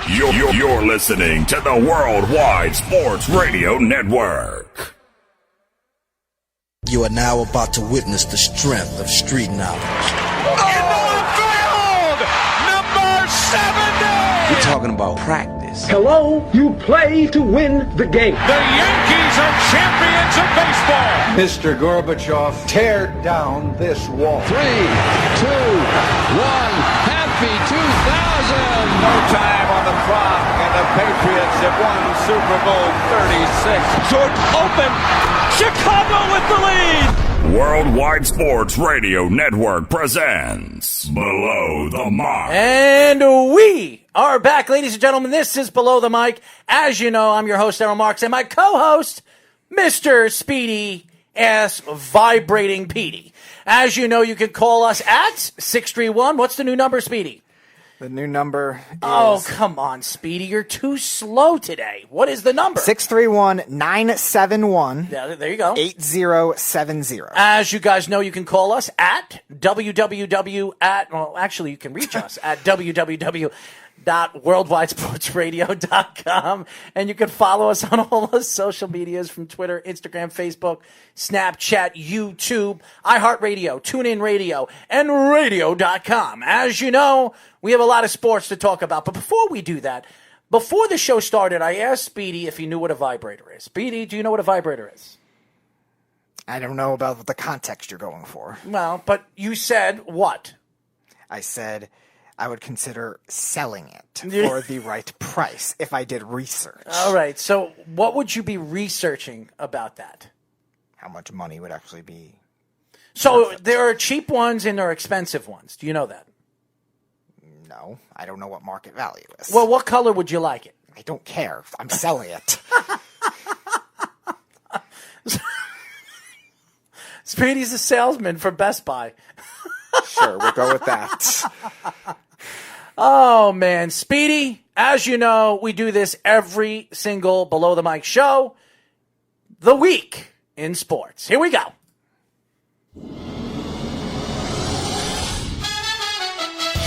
You're listening to the Worldwide Sports Radio Network. You are now about to witness the strength of street knowledge. Into the field! Number 70! We're talking about practice. Hello, you play to win the game. The Yankees are champions of baseball! Mr. Gorbachev, tear down this wall. 3, 2, 1, happy 2000! No time on the clock, and the Patriots have won Super Bowl 36. Jordan open! Chicago with the lead! Worldwide Sports Radio Network presents Below the Mic. And we are back, ladies and gentlemen. This is Below the Mic. As you know, I'm your host, Errol Marks, and my co-host, Mr. Speedy S. Vibrating Petey. As you know, you can call us at 631. What's the new number, Speedy? The new number is... Oh, come on, Speedy. You're too slow today. What is the number? 631-971. Yeah, there you go. 8070. As you guys know, you can call us at actually, you can reach us at www.worldwidesportsradio.com, and you can follow us on all the social medias from Twitter, Instagram, Facebook, Snapchat, YouTube, iHeartRadio, TuneIn Radio, and radio.com. As you know, we have a lot of sports to talk about, but before we do that, before the show started, I asked Speedy if he knew what a vibrator is. Speedy, do you know what a vibrator is? I don't know about the context you're going for. Well, but you said what? I said I would consider selling it for the right price if I did research. All right. So what would you be researching about that? How much money would actually be? So there are cheap ones and there are expensive ones. Do you know that? No, I don't know what market value is. Well, what color would you like it? I don't care. I'm selling it. Speedy's a salesman for Best Buy. Sure, we'll go with that. Oh, man. Speedy, as you know, we do this every single Below the Mic show. The Week in Sports. Here we go.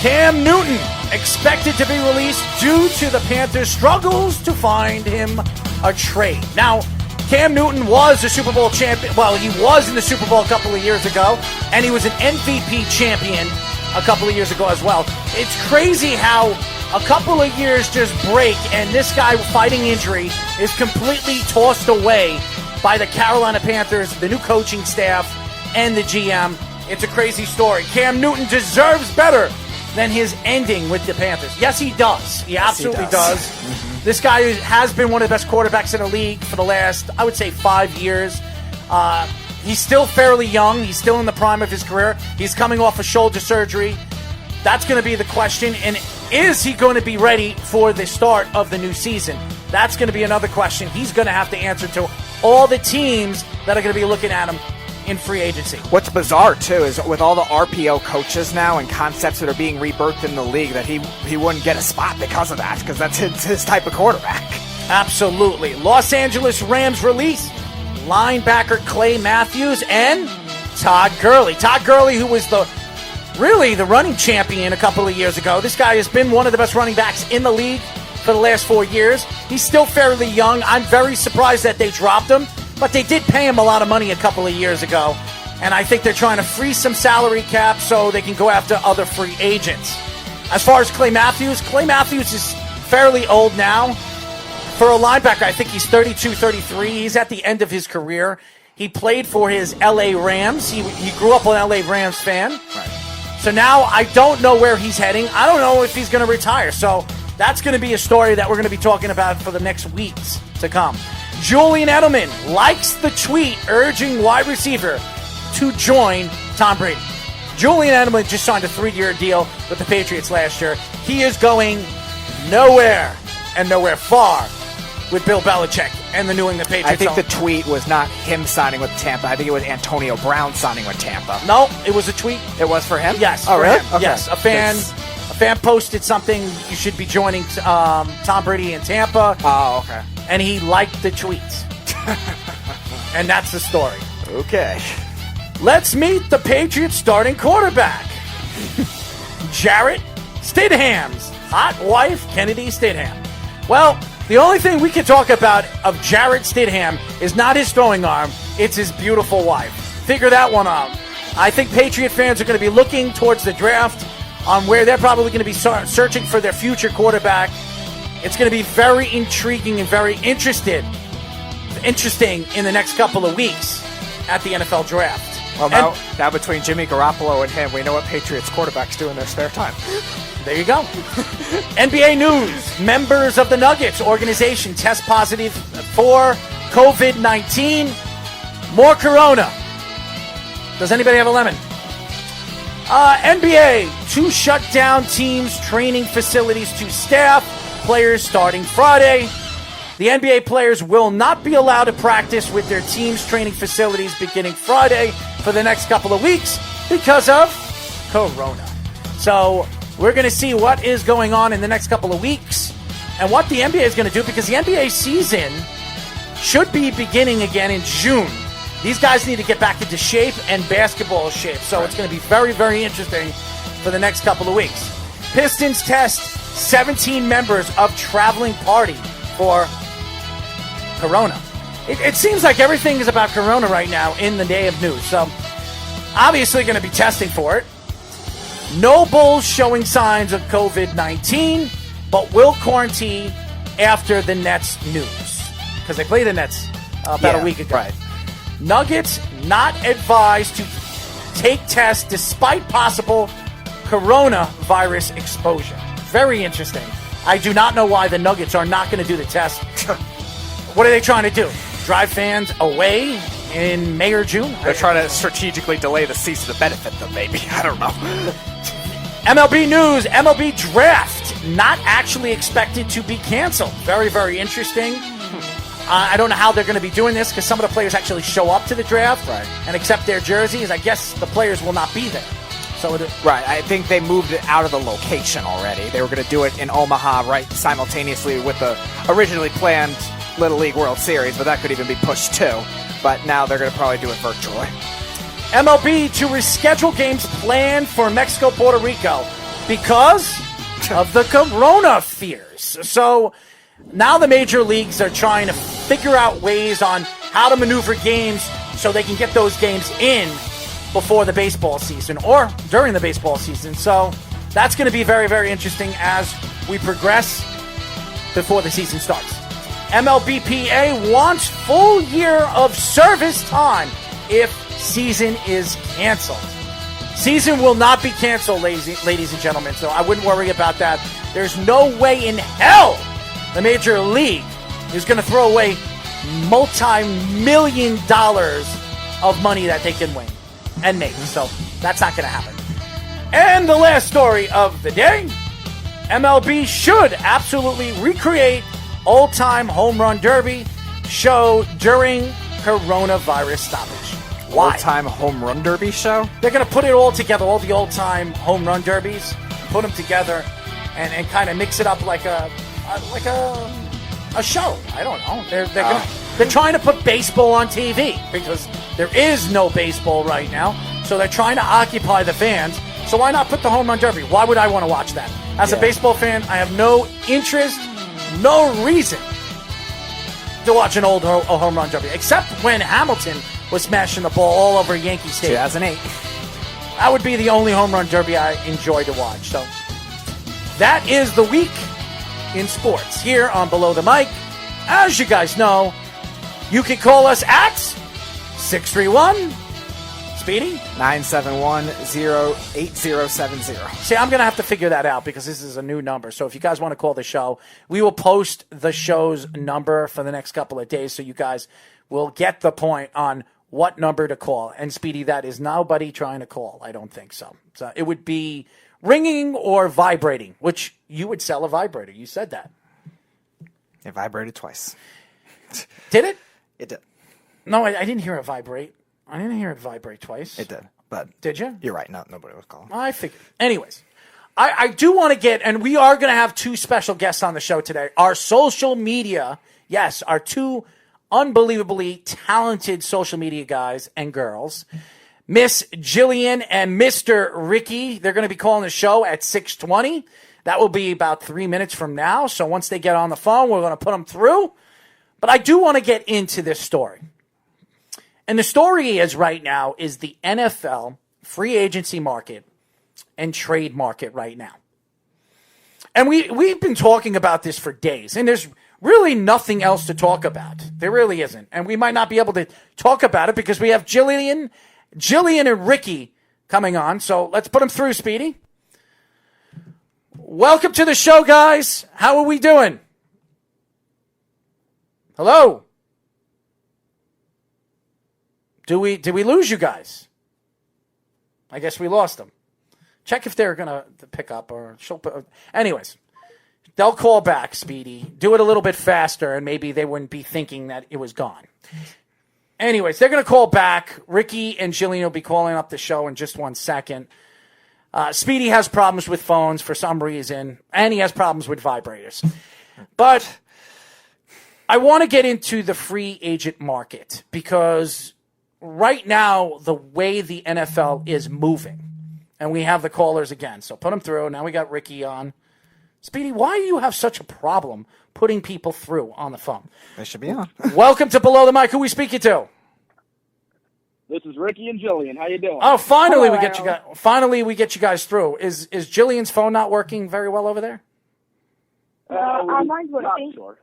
Cam Newton expected to be released due to the Panthers' struggles to find him a trade. Now, Cam Newton was a Super Bowl champion. Well, he was in the Super Bowl a couple of years ago, and he was an MVP champion a couple of years ago as well. It's crazy how a couple of years just break, and this guy fighting injury is completely tossed away by the Carolina Panthers, the new coaching staff, and the GM. It's a crazy story. Cam Newton deserves better than his ending with the Panthers. Yes, he does. He absolutely does. Mm-hmm. This guy has been one of the best quarterbacks in the league for the last, I would say, 5 years. He's still fairly young. He's still in the prime of his career. He's coming off a shoulder surgery. That's going to be the question. And is he going to be ready for the start of the new season? That's going to be another question he's going to have to answer to all the teams that are going to be looking at him in free agency. What's bizarre, too, is with all the RPO coaches now and concepts that are being rebirthed in the league that he wouldn't get a spot because of that, because that's his type of quarterback. Absolutely. Los Angeles Rams release linebacker Clay Matthews and Todd Gurley. Todd Gurley, who was the running champion a couple of years ago. This guy has been one of the best running backs in the league for the last 4 years. He's still fairly young. I'm very surprised that they dropped him, but they did pay him a lot of money a couple of years ago, and I think they're trying to free some salary cap so they can go after other free agents. As far as Clay Matthews is fairly old now. For a linebacker, I think he's 32, 33. He's at the end of his career. He played for his L.A. Rams. He grew up an L.A. Rams fan. Right. So now I don't know where he's heading. I don't know if he's going to retire. So that's going to be a story that we're going to be talking about for the next weeks to come. Julian Edelman likes the tweet urging wide receiver to join Tom Brady. Julian Edelman just signed a 3-year deal with the Patriots last year. He is going nowhere and nowhere far with Bill Belichick and the New England Patriots. I think the tweet was not him signing with Tampa. I think it was Antonio Brown signing with Tampa. No, it was a tweet. It was for him? Yes. Oh, really? Okay. Yes. A fan posted something, you should be joining Tom Brady in Tampa. Oh, okay. And he liked the tweets. And that's the story. Okay. Let's meet the Patriots starting quarterback. Jarrett Stidham's hot wife, Kennedy Stidham. Well, the only thing we can talk about of Jarrett Stidham is not his throwing arm, it's his beautiful wife. Figure that one out. I think Patriot fans are going to be looking towards the draft on where they're probably going to be searching for their future quarterback. It's going to be very intriguing and very interesting in the next couple of weeks at the NFL draft. Well, now between Jimmy Garoppolo and him, we know what Patriots quarterbacks do in their spare time. There you go. NBA news. Members of the Nuggets organization test positive for COVID-19. More corona. Does anybody have a lemon? NBA to shut down teams' training facilities to staff. Players starting Friday. The NBA players will not be allowed to practice with their team's training facilities beginning Friday for the next couple of weeks because of corona. So we're going to see what is going on in the next couple of weeks and what the NBA is going to do, because the NBA season should be beginning again in June. These guys need to get back into shape and basketball shape. So it's going to be very, very interesting for the next couple of weeks. Pistons test 17 members of traveling party for corona. It seems like everything is about corona right now in the day of news. So obviously going to be testing for it. No Bulls showing signs of COVID-19, but will quarantine after the Nets news. Because they played the Nets about a week ago. Right. Nuggets not advised to take tests despite possible coronavirus exposure. Very interesting. I do not know why the Nuggets are not going to do the test. What are they trying to do? Drive fans away in May or June? They're trying to strategically delay the season to benefit them, maybe. I don't know. MLB news, MLB draft not actually expected to be canceled. Very, very interesting. I don't know how they're going to be doing this, because some of the players actually show up to the draft and accept their jerseys. I guess the players will not be there. Right, I think they moved it out of the location already. They were going to do it in Omaha simultaneously with the originally planned Little League World Series, but that could even be pushed too. But now they're going to probably do it virtually. MLB to reschedule games planned for Mexico, Puerto Rico because of the corona fears. So now the major leagues are trying to figure out ways on how to maneuver games so they can get those games in before the baseball season or during the baseball season. So that's going to be very, very interesting as we progress before the season starts. MLBPA wants full year of service time if season is canceled. Season will not be canceled, ladies and gentlemen, so I wouldn't worry about that. There's no way in hell the Major League is going to throw away multi-million dollars of money that they can win and make. So that's not going to happen. And the last story of the day, MLB should absolutely recreate old-time home run derby show during coronavirus stoppage. Why? Old-time home run derby show? They're going to put it all together, all the old-time home run derbies, put them together and kind of mix it up like a show. I don't know. They're trying to put baseball on TV because there is no baseball right now. So they're trying to occupy the fans. So why not put the home run derby? Why would I want to watch that? As a baseball fan, I have no interest, no reason to watch an old home run derby, except when Hamilton was smashing the ball all over Yankee Stadium. 2008. That would be the only home run derby I enjoy to watch. So that is the week in sports here on Below the Mic. As you guys know, you can call us at 631 Speedy 971-08070. See, I'm going to have to figure that out because this is a new number. So if you guys want to call the show, we will post the show's number for the next couple of days so you guys will get the point on what number to call. And Speedy, that is nobody trying to call. I don't think so. So it would be ringing or vibrating, which you would sell a vibrator. You said that. It vibrated twice. Did it? It did. No, I didn't hear it vibrate. I didn't hear it vibrate twice. It did. But did you? You're right. No, nobody was calling. I figured. Anyways, I do want to get, and we are going to have two special guests on the show today. Our social media, yes, our two unbelievably talented social media guys and girls, Miss Jillian and Mr. Ricky. They're going to be calling the show at 6:20. That will be about 3 minutes from now. So once they get on the phone, we're going to put them through. But I do want to get into this story. And the story is right now is the NFL free agency market and trade market right now. And we've been talking about this for days, and there's really nothing else to talk about. There really isn't. And we might not be able to talk about it because we have Jillian and Ricky coming on. So let's put them through, Speedy. Welcome to the show, guys. How are we doing? Hello? Did we lose you guys? I guess we lost them. Check if they're going to pick up or she'll. Anyways, they'll call back, Speedy. Do it a little bit faster, and maybe they wouldn't be thinking that it was gone. Anyways, they're going to call back. Ricky and Jillian will be calling up the show in just 1 second. Speedy has problems with phones for some reason, and he has problems with vibrators. But I want to get into the free agent market because right now, the way the NFL is moving, and we have the callers again. So put them through. Now we got Ricky on. Speedy, why do you have such a problem putting people through on the phone? They should be on. Welcome to Below the Mic. Who are we speaking to? This is Ricky and Jillian. How you doing? Oh, finally we get you guys. Finally we get you guys through. Is Jillian's phone not working very well over there? Mine's working. Sure.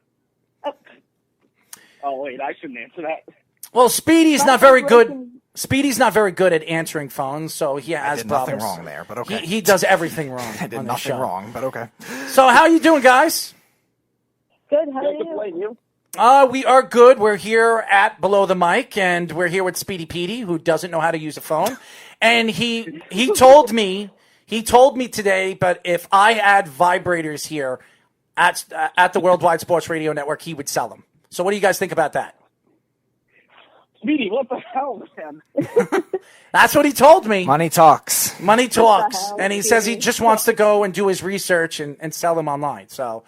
Oh wait, I shouldn't answer that. Well, Speedy's not very good. Speedy's not very good at answering phones, so he has problems. Nothing wrong there, but okay. He does everything wrong. I did nothing wrong, but okay. So how you doing, guys? Good. How are you? We are good. We're here at Below the Mic, and we're here with Speedy Petey, who doesn't know how to use a phone. And he told me today, but if I had vibrators here at the Worldwide Sports Radio Network, he would sell them. So what do you guys think about that? Speedy, what the hell, man? That's what he told me. Money talks. Money talks. And he says he just wants to go and do his research and sell them online. So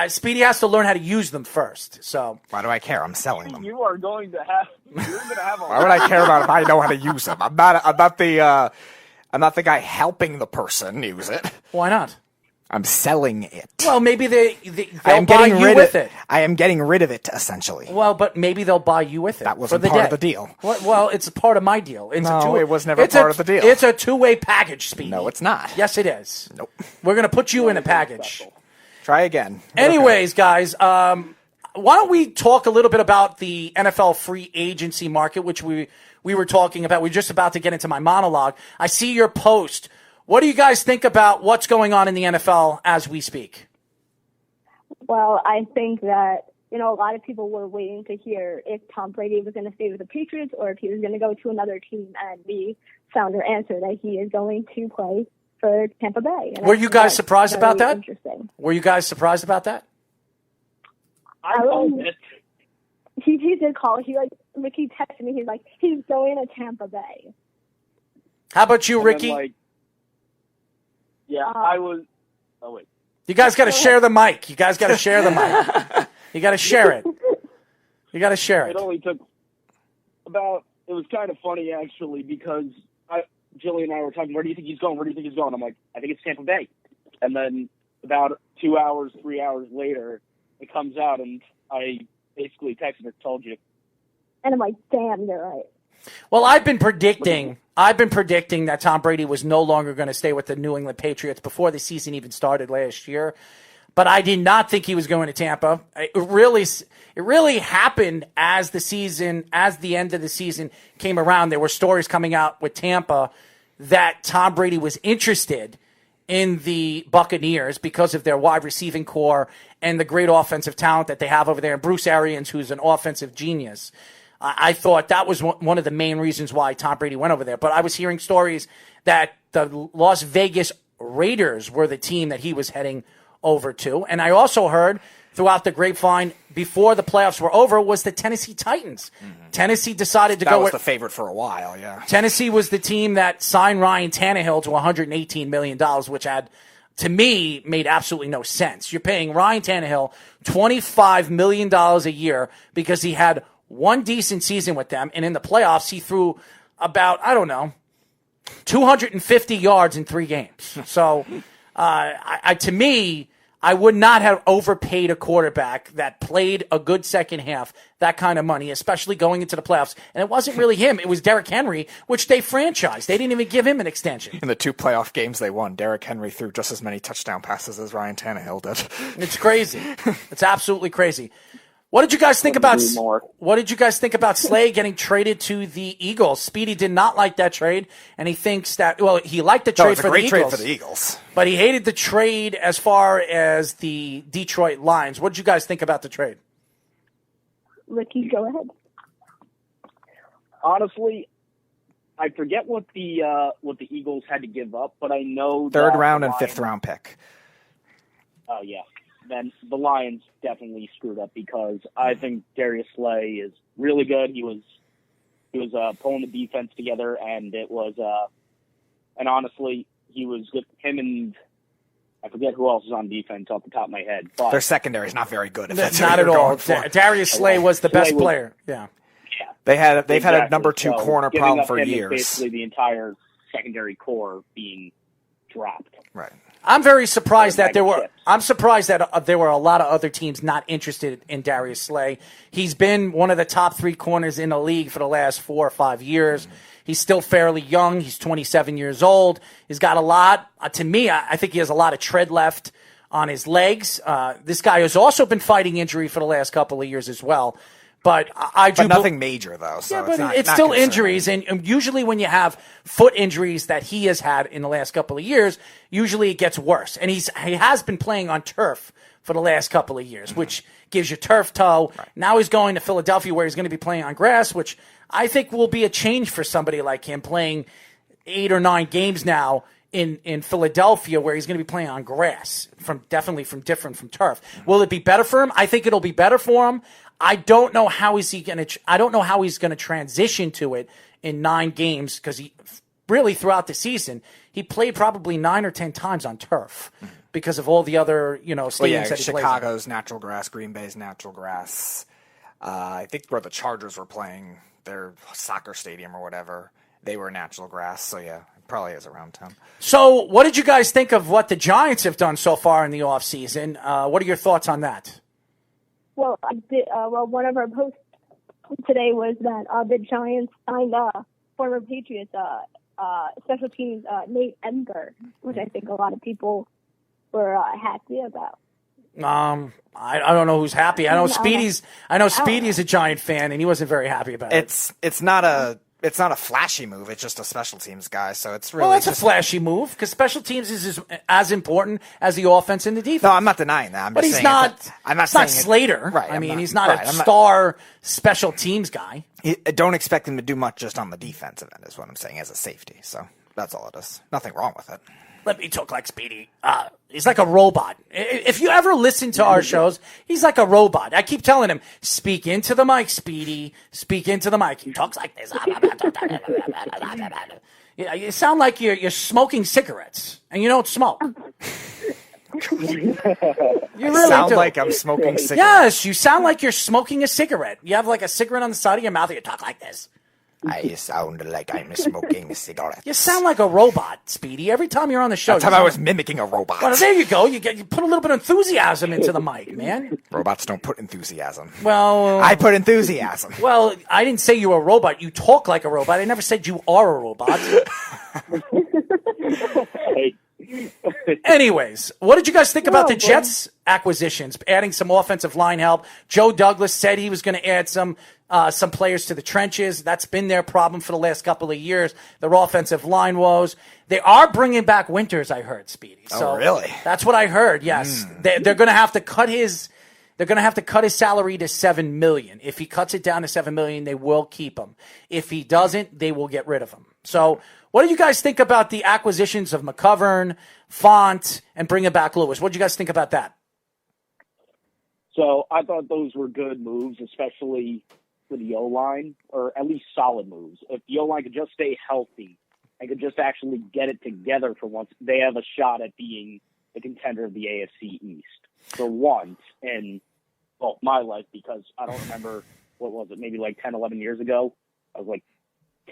Speedy has to learn how to use them first. So why do I care? I'm selling them. You're going to have a Why would I care about if I know how to use them? I'm not the guy helping the person use it. Why not? I'm selling it. Well, maybe they'll buy you with it. I am getting rid of it, essentially. Well, but maybe they'll buy you with it. That wasn't part of the deal. Well, it's a part of my deal. It was never part of the deal. It's a two-way package, Speedy. No, it's not. Yes, it is. Nope. We're going to put you in a package. Try again. Anyways, guys, why don't we talk a little bit about the NFL free agency market, which we were talking about. We're just about to get into my monologue. I see your post. What do you guys think about what's going on in the NFL as we speak? Well, I think that, a lot of people were waiting to hear if Tom Brady was going to stay with the Patriots or if he was going to go to another team, and we found our answer that he is going to play for Tampa Bay. Were you guys surprised about that? Interesting. Were you guys surprised about that? I called it. He did call. Ricky texted me. He's like, he's going to Tampa Bay. How about you, Ricky? Yeah, I was. Oh wait. You guys got to share the mic. You got to share it. You got to share it. It only took about. It was kind of funny actually because Jillian and I were talking. Where do you think he's going? I'm like, I think it's Tampa Bay. And then about 2 hours, 3 hours later, it comes out, and I basically texted her, told you. And I'm like, damn, you're right. Well, I've been predicting that Tom Brady was no longer going to stay with the New England Patriots before the season even started last year. But I did not think he was going to Tampa. It really happened as the end of the season came around. There were stories coming out with Tampa that Tom Brady was interested in the Buccaneers because of their wide receiving core and the great offensive talent that they have over there. And Bruce Arians, who's an offensive genius. I thought that was one of the main reasons why Tom Brady went over there. But I was hearing stories that the Las Vegas Raiders were the team that he was heading over to. And I also heard throughout the grapevine before the playoffs were over was the Tennessee Titans. Mm-hmm. Tennessee decided to go. That was the favorite for a while, yeah. Tennessee was the team that signed Ryan Tannehill to $118 million, which had, to me, made absolutely no sense. You're paying Ryan Tannehill $25 million a year because he had one decent season with them, and in the playoffs, he threw about, I don't know, 250 yards in 3 games. So, to me, I would not have overpaid a quarterback that played a good second half, that kind of money, especially going into the playoffs. And it wasn't really him. It was Derrick Henry, which they franchised. They didn't even give him an extension. In the 2 playoff games they won, Derrick Henry threw just as many touchdown passes as Ryan Tannehill did. It's crazy. It's absolutely crazy. What did you guys think about Slay getting traded to the Eagles? Speedy did not like that trade, and he thinks that, well, he liked the trade for the Eagles. Trade for the Eagles. But he hated the trade as far as the Detroit Lions. What did you guys think about the trade? Ricky, go ahead. Honestly, I forget what the Eagles had to give up, but I know third round and 5th round pick. Oh yeah. Then the Lions definitely screwed up because I think Darius Slay is really good. He was pulling the defense together, and it was and honestly, he was with him and I forget who else is on defense off the top of my head. But their secondary is not very good. If that's not at all. Darius Slay was the best player. Yeah. They've had a number 2 corner problem for years. Basically, the entire secondary core being dropped. Right. I'm very surprised that there were a lot of other teams not interested in Darius Slay. He's been one of the top 3 corners in the league for the last 4 or 5 years. He's still fairly young. He's 27 years old. He's got a lot. To me, I think he has a lot of tread left on his legs. This guy has also been fighting injury for the last couple of years as well. But nothing major though. So yeah, but it's still injuries, and usually when you have foot injuries that he has had in the last couple of years, usually it gets worse. And he has been playing on turf for the last couple of years, which gives you turf toe. Right. Now he's going to Philadelphia where he's going to be playing on grass, which I think will be a change for somebody like him playing 8 or 9 games now in Philadelphia where he's going to be playing on grass, different from turf. Will it be better for him? I think it'll be better for him. I don't know how he's going to transition to it in 9 games because he really throughout the season he played probably 9 or 10 times on turf because of all the other stadiums that he plays in. Chicago's natural grass, Green Bay's natural grass. I think where the Chargers were playing their soccer stadium or whatever, they were natural grass. So yeah, it probably is around 10. So what did you guys think of what the Giants have done so far in the offseason? What are your thoughts on that? Well, one of our posts today was that the Giants signed former Patriots special teams Nate Edgar, which I think a lot of people were happy about. I don't know who's happy. I know Speedy's a Giant fan, and he wasn't very happy about it. It's not a flashy move. It's just a special teams guy. So it's really a flashy move because special teams is as important as the offense and the defense. No, I'm not denying that. But he's not. I'm not saying Slater. Right. I mean, he's not a star special teams guy. Don't expect him to do much just on the defensive end. Is what I'm saying as a safety. So that's all it is. Nothing wrong with it. Let me talk like Speedy. He's like a robot. If you ever listen to our shows, he's like a robot. I keep telling him, speak into the mic, Speedy. Speak into the mic. He talks like this. You sound like you're smoking cigarettes, and you don't smoke. You really sound do. like I'm smoking cigarettes. Yes, you sound like you're smoking a cigarette. You have like a cigarette on the side of your mouth, and you talk like this. I sound like I'm smoking cigarettes. You sound like a robot, Speedy. Every time you're on the show. That time I was mimicking a robot. Well, there you go. You put a little bit of enthusiasm into the mic, man. Robots don't put enthusiasm. Well, I put enthusiasm. Well, I didn't say you were a robot. You talk like a robot. I never said you are a robot. Anyways, what did you guys think about the Jets acquisitions? Adding some offensive line help. Joe Douglas said he was going to add some players to the trenches. That's been their problem for the last couple of years. Their offensive line woes. They are bringing back Winters, I heard, Speedy. So really? That's what I heard. Yes, they're going to have to cut his. They're going to have to cut his salary to $7 million. If he cuts it down to $7 million, they will keep him. If he doesn't, they will get rid of him. So, what do you guys think about the acquisitions of McCovern, Font, and bringing back Lewis? What do you guys think about that? So, I thought those were good moves, especially for the O-line, or at least solid moves. If the O-line could just stay healthy and could just actually get it together for once, they have a shot at being the contender of the AFC East. For once in, my life, because I don't remember, what was it, maybe like 10, 11 years ago, I was like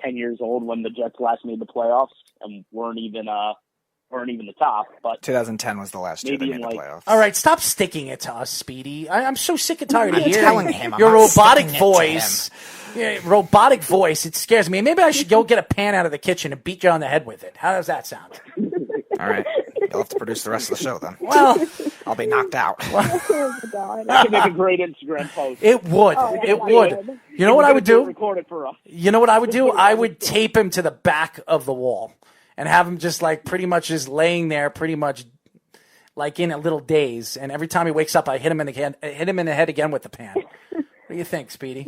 10 years old when the Jets last made the playoffs and weren't even the top. But 2010 was the last year they made the playoffs. All right, stop sticking it to us, Speedy. I'm so sick and tired of I'm hearing telling him, I'm your not robotic sticking it to voice. Yeah, robotic voice. It scares me. Maybe I should go get a pan out of the kitchen and beat you on the head with it. How does that sound? All right. You'll have to produce the rest of the show then. Well, I'll be knocked out. Oh, my God. that could make a great Instagram post. it would. Oh, It my would. God. You know what I would do? Record it for us. You know what I would do? I would tape him to the back of the wall and have him just like pretty much just laying there, pretty much like in a little daze. And every time he wakes up, I hit him in the head again with the pan. What do you think, Speedy?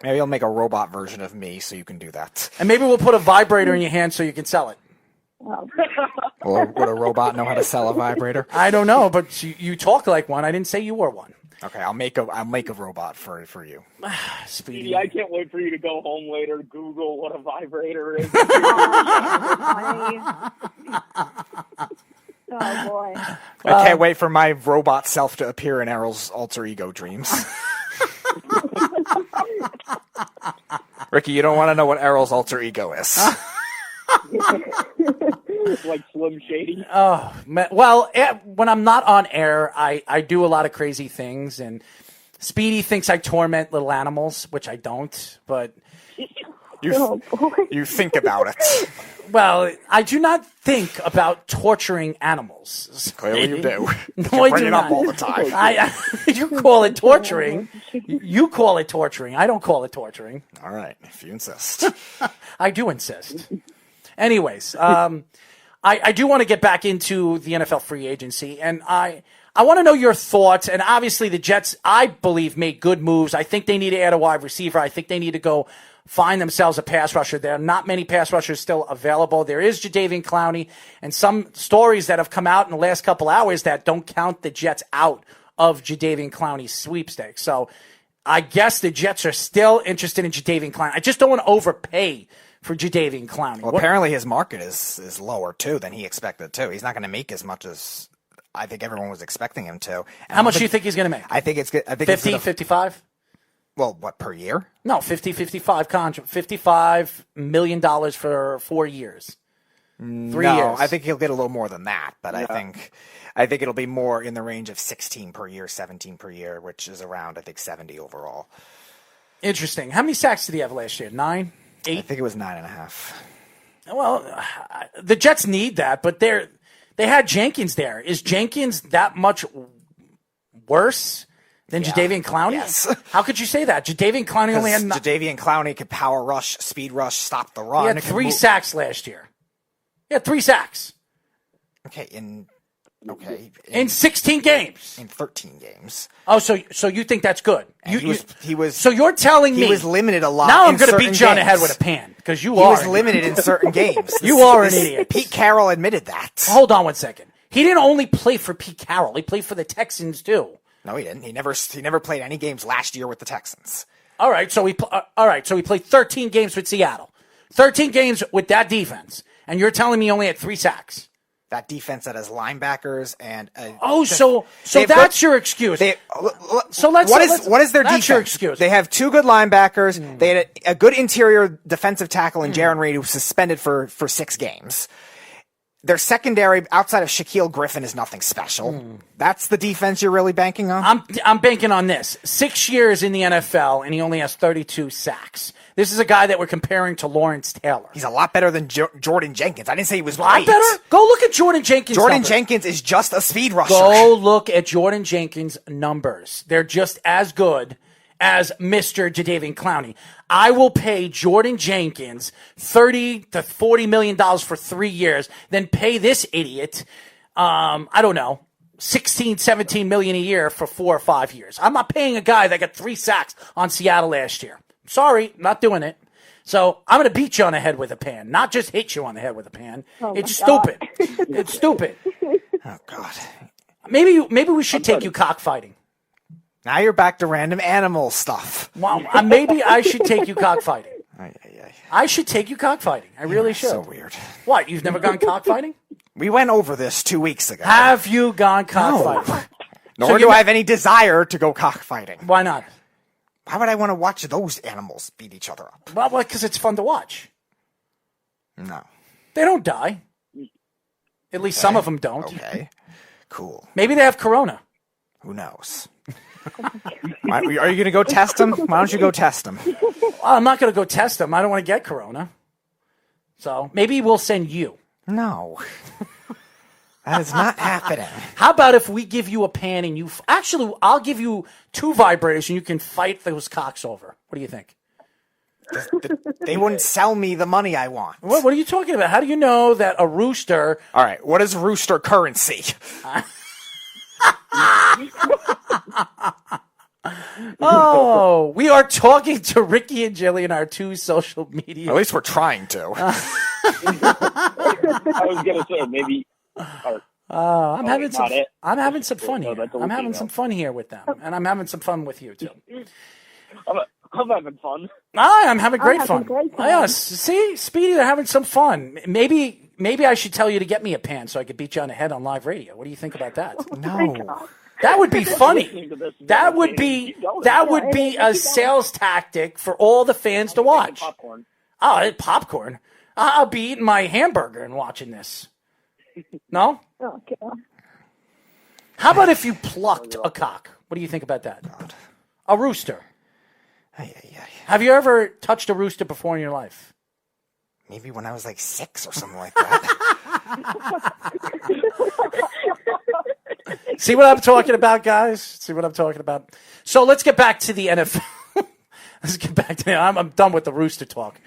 Maybe I'll make a robot version of me so you can do that. And maybe we'll put a vibrator in your hand so you can sell it. Oh. Or would a robot know how to sell a vibrator? I don't know, but you talk like one. I didn't say you were one. Okay, I'll make a robot for you. Speedy. I can't wait for you to go home later, Google what a vibrator is. Oh, boy. I can't wait for my robot self to appear in Errol's alter ego dreams. Ricky, you don't want to know what Errol's alter ego is. Like Slim Shady. Oh, man. Well, when I'm not on air, I do a lot of crazy things, and Speedy thinks I torment little animals, which I don't, but... You think about it. Well, I do not think about torturing animals. Clearly you do. No, You I bring do it not. up all the time. You call it torturing. You call it torturing. I don't call it torturing. All right, if you insist. I do insist. Anyways, I do want to get back into the NFL free agency, and I want to know your thoughts. And obviously, the Jets, I believe, made good moves. I think they need to add a wide receiver. I think they need to go find themselves a pass rusher. There are not many pass rushers still available. There is Jadeveon Clowney, and some stories that have come out in the last couple hours that don't count the Jets out of Jadeveon Clowney's sweepstakes. So I guess the Jets are still interested in Jadeveon Clowney. I just don't want to overpay for Jadeveon Clowney. Well, apparently his market is lower, too, than he expected, too. He's not going to make as much as I think everyone was expecting him to. And how much do you think he's going to make? I think it's good. 50, 55? Well, what, per year? No, 50, 55 contract. $55 million for 4 years. 3 years. I think he'll get a little more than that, but I think it'll be more in the range of 16 per year, 17 per year, which is around, I think, 70 overall. Interesting. How many sacks did he have last year? 9? 8? I think it was 9.5. Well, the Jets need that, but they had Jenkins there. Is Jenkins that much worse than Jadeveon Clowney? Yes. How could you say that? Jadeveon Clowney only had... Jadeveon Clowney could power rush, speed rush, stop the run. He had 3 sacks last year. He had 3 sacks. Okay, in 16 games. In 13 games. Oh, so you think that's good? He was. So you're telling me he was limited a lot. Now I'm going to beat you on the head with a pan because he was limited in certain games. You are an idiot. Pete Carroll admitted that. Hold on 1 second. He didn't only play for Pete Carroll. He played for the Texans too. No, he didn't. He never played any games last year with the Texans. All right, so he played 13 games with Seattle. 13 games with that defense. And you're telling me he only had 3 sacks. That defense that has linebackers and so that's your excuse. What is their defense? That's your excuse. They have 2 good linebackers. They had a good interior defensive tackle in Jaron Reed, who was suspended for 6 games. Their secondary, outside of Shaquille Griffin, is nothing special. That's the defense you're really banking on? I'm banking on this. 6 years in the NFL, and he only has 32 sacks. This is a guy that we're comparing to Lawrence Taylor. He's a lot better than Jordan Jenkins. I didn't say he was a lot better? Go look at Jordan Jenkins' numbers. Jenkins is just a speed rusher. Go look at Jordan Jenkins' numbers. They're just as good as Mr. Jadeveon Clowney. I will pay Jordan Jenkins $30 to $40 million for 3 years, then pay this idiot, I don't know, $16, $17 million a year for 4 or 5 years. I'm not paying a guy that got 3 sacks on Seattle last year. Sorry, not doing it. So I'm going to beat you on the head with a pan, not just hit you on the head with a pan. It's stupid. It's stupid. Oh, God. Maybe we should take you cockfighting. Now you're back to random animal stuff. Well, maybe I should take you cockfighting. I should take you cockfighting. I really should. So weird. What? You've never gone cockfighting? We went over this 2 weeks ago. Have you gone cockfighting? No. Nor do I have any desire to go cockfighting. Why not? Why would I want to watch those animals beat each other up? Well, because it's fun to watch. No. They don't die. At least some of them don't. Okay. Cool. Maybe they have corona. Who knows? Are you going to go test them? Why don't you go test them? I'm not going to go test them. I don't want to get corona. So maybe we'll send you. No. That is not happening. How about if we give you a pan and you... Actually, I'll give you 2 vibrators and you can fight those cocks over. What do you think? They wouldn't sell me the money I want. What are you talking about? How do you know that a rooster... All right, what is rooster currency? Oh, we are talking to Ricky and Jillian, our 2 social media. At least we're trying to. I was gonna say maybe. I'm having some fun here. that's a I'm having Lupino. some fun here with them, and I'm having some fun with you too. I'm having fun. I'm having great having fun. great fun. Yes, see, Speedy, they're having some fun. Maybe I should tell you to get me a pan so I could beat you on the head on live radio. What do you think about that? No. That would be funny. Listening to this That would be a sales tactic for all the fans to watch. Popcorn. Oh, popcorn. I'll be eating my hamburger and watching this. No? Okay. How about if you plucked a cock? What do you think about that? A rooster. Have you ever touched a rooster before in your life? Maybe when I was like 6 or something like that. See what I'm talking about, guys? See what I'm talking about? So let's get back to the NFL. Let's get back to I'm done with the rooster talk.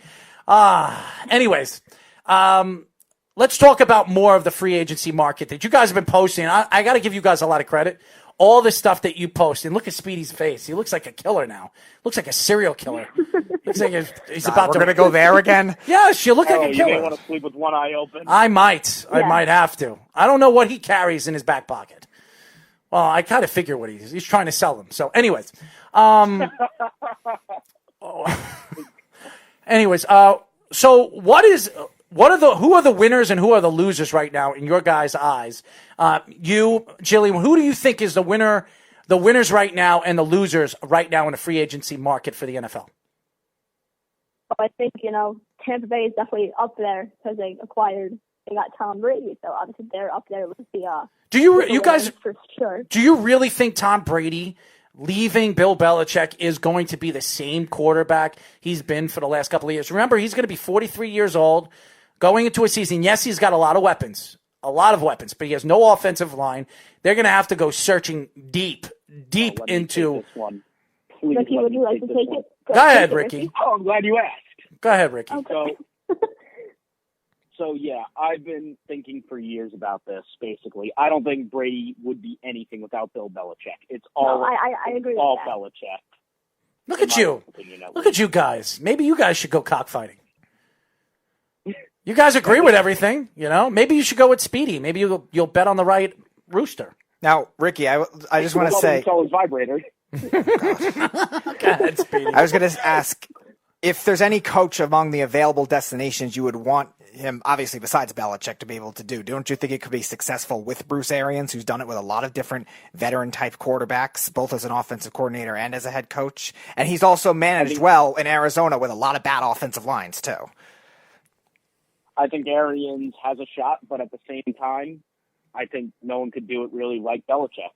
Anyways, let's talk about more of the free agency market that you guys have been posting. I got to give you guys a lot of credit. All the stuff that you post, and look at Speedy's face. He looks like a killer now. Looks like a serial killer. Looks like he's about to. We're going to go there again? Yes, you look like a You killer. may want to sleep with one eye open. I might have to. I don't know what he carries in his back pocket. Well, I kind of figure what he's trying to sell them. So, anyways, so who are the winners and who are the losers right now in your guys' eyes? You, Jillian, who do you think is the winners right now and the losers right now in the free agency market for the NFL? I think, Tampa Bay is definitely up there because they got Tom Brady. So obviously they're up there with the you guys, for sure. do you really think Tom Brady leaving Bill Belichick is going to be the same quarterback he's been for the last couple of years? Remember, he's going to be 43 years old going into a season. Yes, he's got a lot of weapons, but he has no offensive line. They're going to have to go searching deep into. This one. Ricky, would you like to take it? Go ahead, Ricky. Oh, I'm glad you asked. Go ahead, Ricky. Okay. So yeah, I've been thinking for years about this. Basically, I don't think Brady would be anything without Bill Belichick. It's all I agree all with that. Belichick. Look at you. Look at you guys. Maybe you guys should go cockfighting. You guys agree with everything, Maybe you should go with Speedy. Maybe you'll bet on the right rooster. Now, Ricky, I just want to say. Sell his vibrator. Go ahead, Speedy. I was going to ask if there's any coach among the available destinations you would want him, obviously besides Belichick, to be able to do. Don't you think it could be successful with Bruce Arians, who's done it with a lot of different veteran-type quarterbacks, both as an offensive coordinator and as a head coach? And he's also managed well in Arizona with a lot of bad offensive lines, too. I think Arians has a shot, but at the same time, I think no one could do it really like Belichick.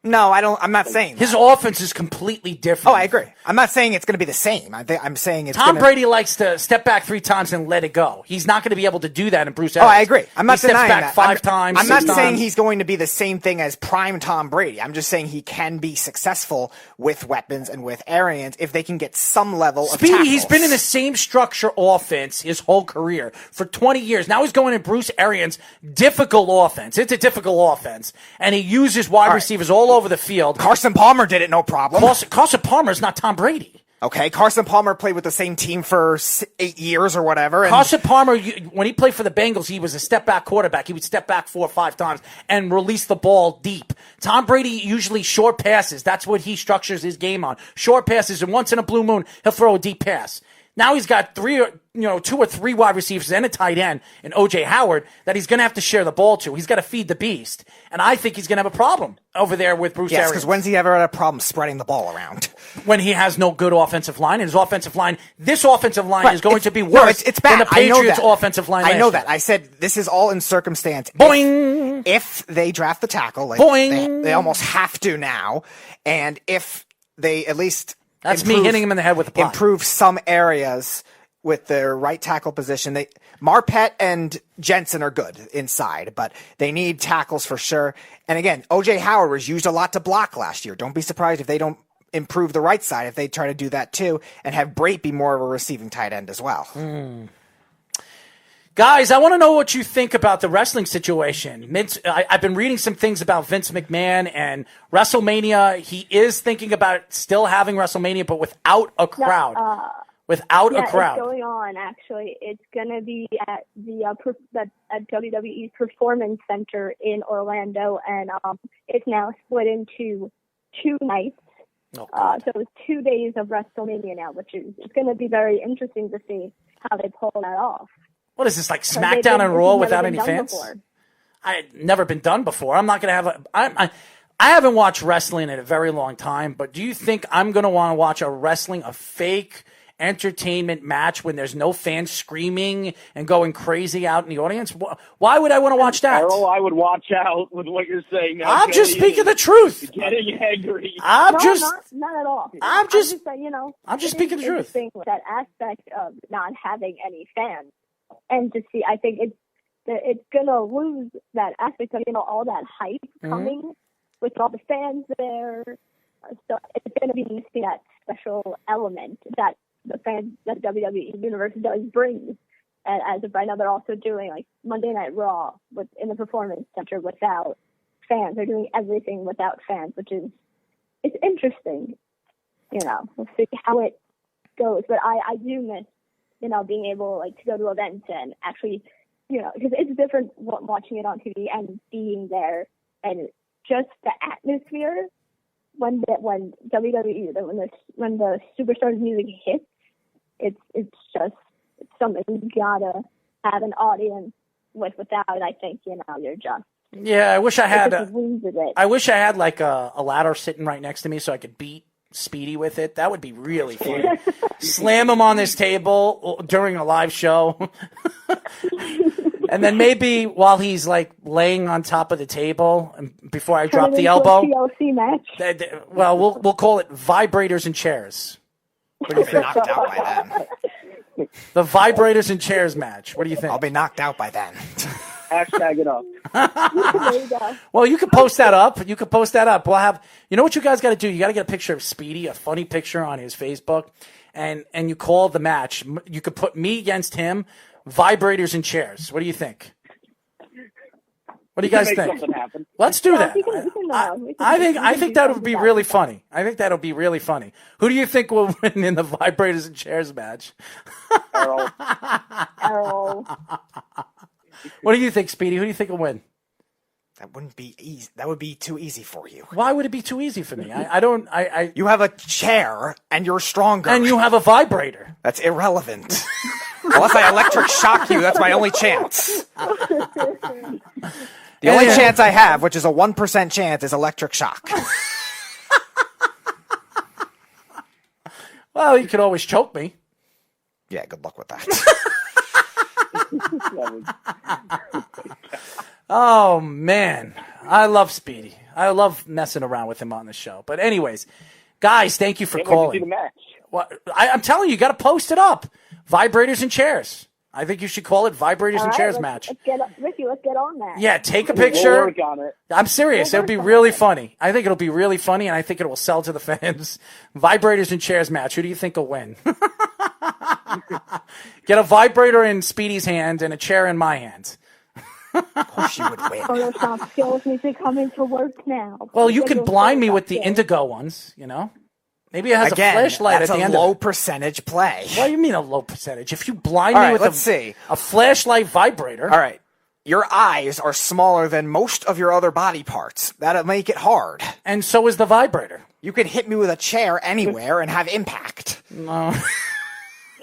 No, I don't. I'm not saying that. His offense is completely different. Oh, I agree. I'm not saying it's going to be the same. I'm saying it's Tom Brady likes to step back 3 times and let it go. He's not going to be able to do that in Bruce Arians. Oh, I agree. I'm not he denying steps back that. 5 times. I'm not 6 saying times. he's going to be the same thing as prime Tom Brady. I'm just saying he can be successful with weapons and with Arians if they can get some level of Speedy, tackles. he's been in the same structure offense his whole career for 20 years. Now he's going in Bruce Arians' difficult offense. It's a difficult offense. And he uses wide receivers all over the field. Carson Palmer did it, no problem. Carson Palmer is not Tom Brady. Okay, Carson Palmer played with the same team for 8 years or whatever. And Carson Palmer, when he played for the Bengals, he was a step-back quarterback. He would step back 4 or 5 times and release the ball deep. Tom Brady usually short passes. That's what he structures his game on. Short passes, and once in a blue moon, he'll throw a deep pass. Now he's got 2 or 3 wide receivers and a tight end in O.J. Howard that he's going to have to share the ball to. He's got to feed the beast. And I think he's going to have a problem over there with Bruce Arians. Yes, because when's he ever had a problem spreading the ball around? When he has no good offensive line. And his offensive line, this offensive line is going to be worse it's bad. than the Patriots' offensive line. I know last that. year. I said this is all in circumstance. Boing! If they draft the tackle, like Boing! they almost have to now, and if they at least That's me hitting him in the head with the pot. improve some areas with their right tackle position. Marpet and Jensen are good inside, but they need tackles for sure. And again, O.J. Howard was used a lot to block last year. Don't be surprised if they don't improve the right side, if they try to do that too, and have Brate be more of a receiving tight end as well. Guys, I want to know what you think about the wrestling situation. I've been reading some things about Vince McMahon and WrestleMania. He is thinking about still having WrestleMania, but without a crowd. Without a crowd. It's going on, actually. It's going to be at at WWE's Performance Center in Orlando, and it's now split into 2 nights. So it's 2 days of WrestleMania now, which is it's going to be very interesting to see how they pull that off. What is this, like SmackDown and Raw without any fans? Before. I've never been done before. I'm not going to have I haven't watched wrestling in a very long time, but do you think I'm going to want to watch a fake entertainment match when there's no fans screaming and going crazy out in the audience? Why would I want to watch that? Errol, I would watch out with what you're saying now. I'm just speaking the truth. Getting angry. Not at all. I'm just speaking the truth. That aspect of not having any fans, and to see, I think it's gonna lose that aspect of all that hype coming with all the fans there. So it's gonna be missing that special element that the fans that WWE Universe does bring. And as of right now, they're also doing like Monday Night Raw in the Performance Center without fans. They're doing everything without fans, it's interesting. We'll see how it goes. But I do miss, being able to go to events and actually, because it's different watching it on TV and being there, and just the atmosphere when WWE when the superstars music hits, it's something you gotta have an audience with. Without it, I think you're just I wish I had. loses it. I wish I had like a ladder sitting right next to me so I could beat Speedy with it. That would be really fun. Slam him on this table during a live show. And then maybe while he's like laying on top of the table and before I drop the elbow. TLC match. Well, we'll call it vibrators and chairs. What do you think? Knocked out by then. The vibrators and chairs match. What do you think? I'll be knocked out by then. Hashtag it up. There you go. Well, you can post that up. We'll have, what you guys got to do? You got to get a picture of Speedy, a funny picture on his Facebook, and you call the match. You could put me against him, vibrators and chairs. What do you think? What do you guys think? Let's do that. I think that would be really funny. Who do you think will win in the vibrators and chairs match? Errol. What do you think, Speedy? Who do you think will win? That wouldn't be easy. That would be too easy for you. Why would it be too easy for me? You have a chair and you're stronger. And you have a vibrator. That's irrelevant. Unless I electric shock you, that's my only chance. The only chance I have, which is a 1% chance, is electric shock. Well, you could always choke me. Yeah, good luck with that. Oh, man. I love Speedy. I love messing around with him on the show. But anyways, guys, thank you for calling. The match. Well, I'm telling you, you got to post it up. Vibrators and chairs. I think you should call it Vibrators and Chairs match. Ricky, let's get on that. Yeah, take a picture. We'll work on it. I'm serious. It'll be really funny. I think it'll be really funny, and I think it will sell to the fans. Vibrators and Chairs match. Who do you think will win? Get a vibrator in Speedy's hand and a chair in my hand. Of course you would win. Photoshop skills need to come into work now. Well, you can blind me with the indigo ones, Maybe it has a flashlight at the end of it. That's a low percentage play. What do you mean a low percentage? If you blind me with a flashlight vibrator. All right. Your eyes are smaller than most of your other body parts. That'll make it hard. And so is the vibrator. You can hit me with a chair anywhere and have impact. No.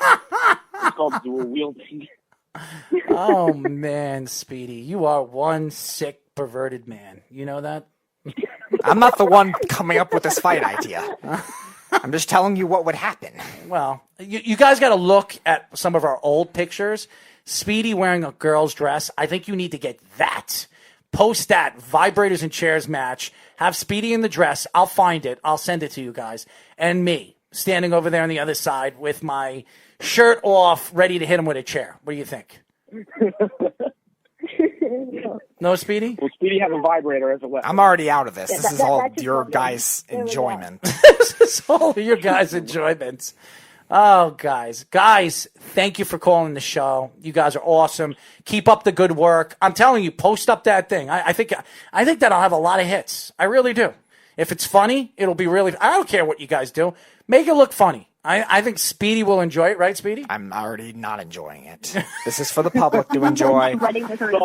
It's called dual wielding. Oh, man, Speedy. You are one sick, perverted man. You know that? I'm not the one coming up with this fight idea. I'm just telling you what would happen. Well, you guys got to look at some of our old pictures. Speedy wearing a girl's dress. I think you need to get that. Post that vibrators and chairs match. Have Speedy in the dress. I'll find it. I'll send it to you guys. And me standing over there on the other side with my shirt off, ready to hit him with a chair. What do you think? No, Speedy? Will Speedy have a vibrator as a weapon? I'm already out of this. Yeah, This is all your guys' enjoyment. This is all your guys' enjoyment. Oh, guys, thank you for calling the show. You guys are awesome. Keep up the good work. I'm telling you, post up that thing. I think that I'll have a lot of hits. I really do. If it's funny, it'll be really. I don't care what you guys do. Make it look funny. I think Speedy will enjoy it, right, Speedy? I'm already not enjoying it. This is for the public to enjoy. So,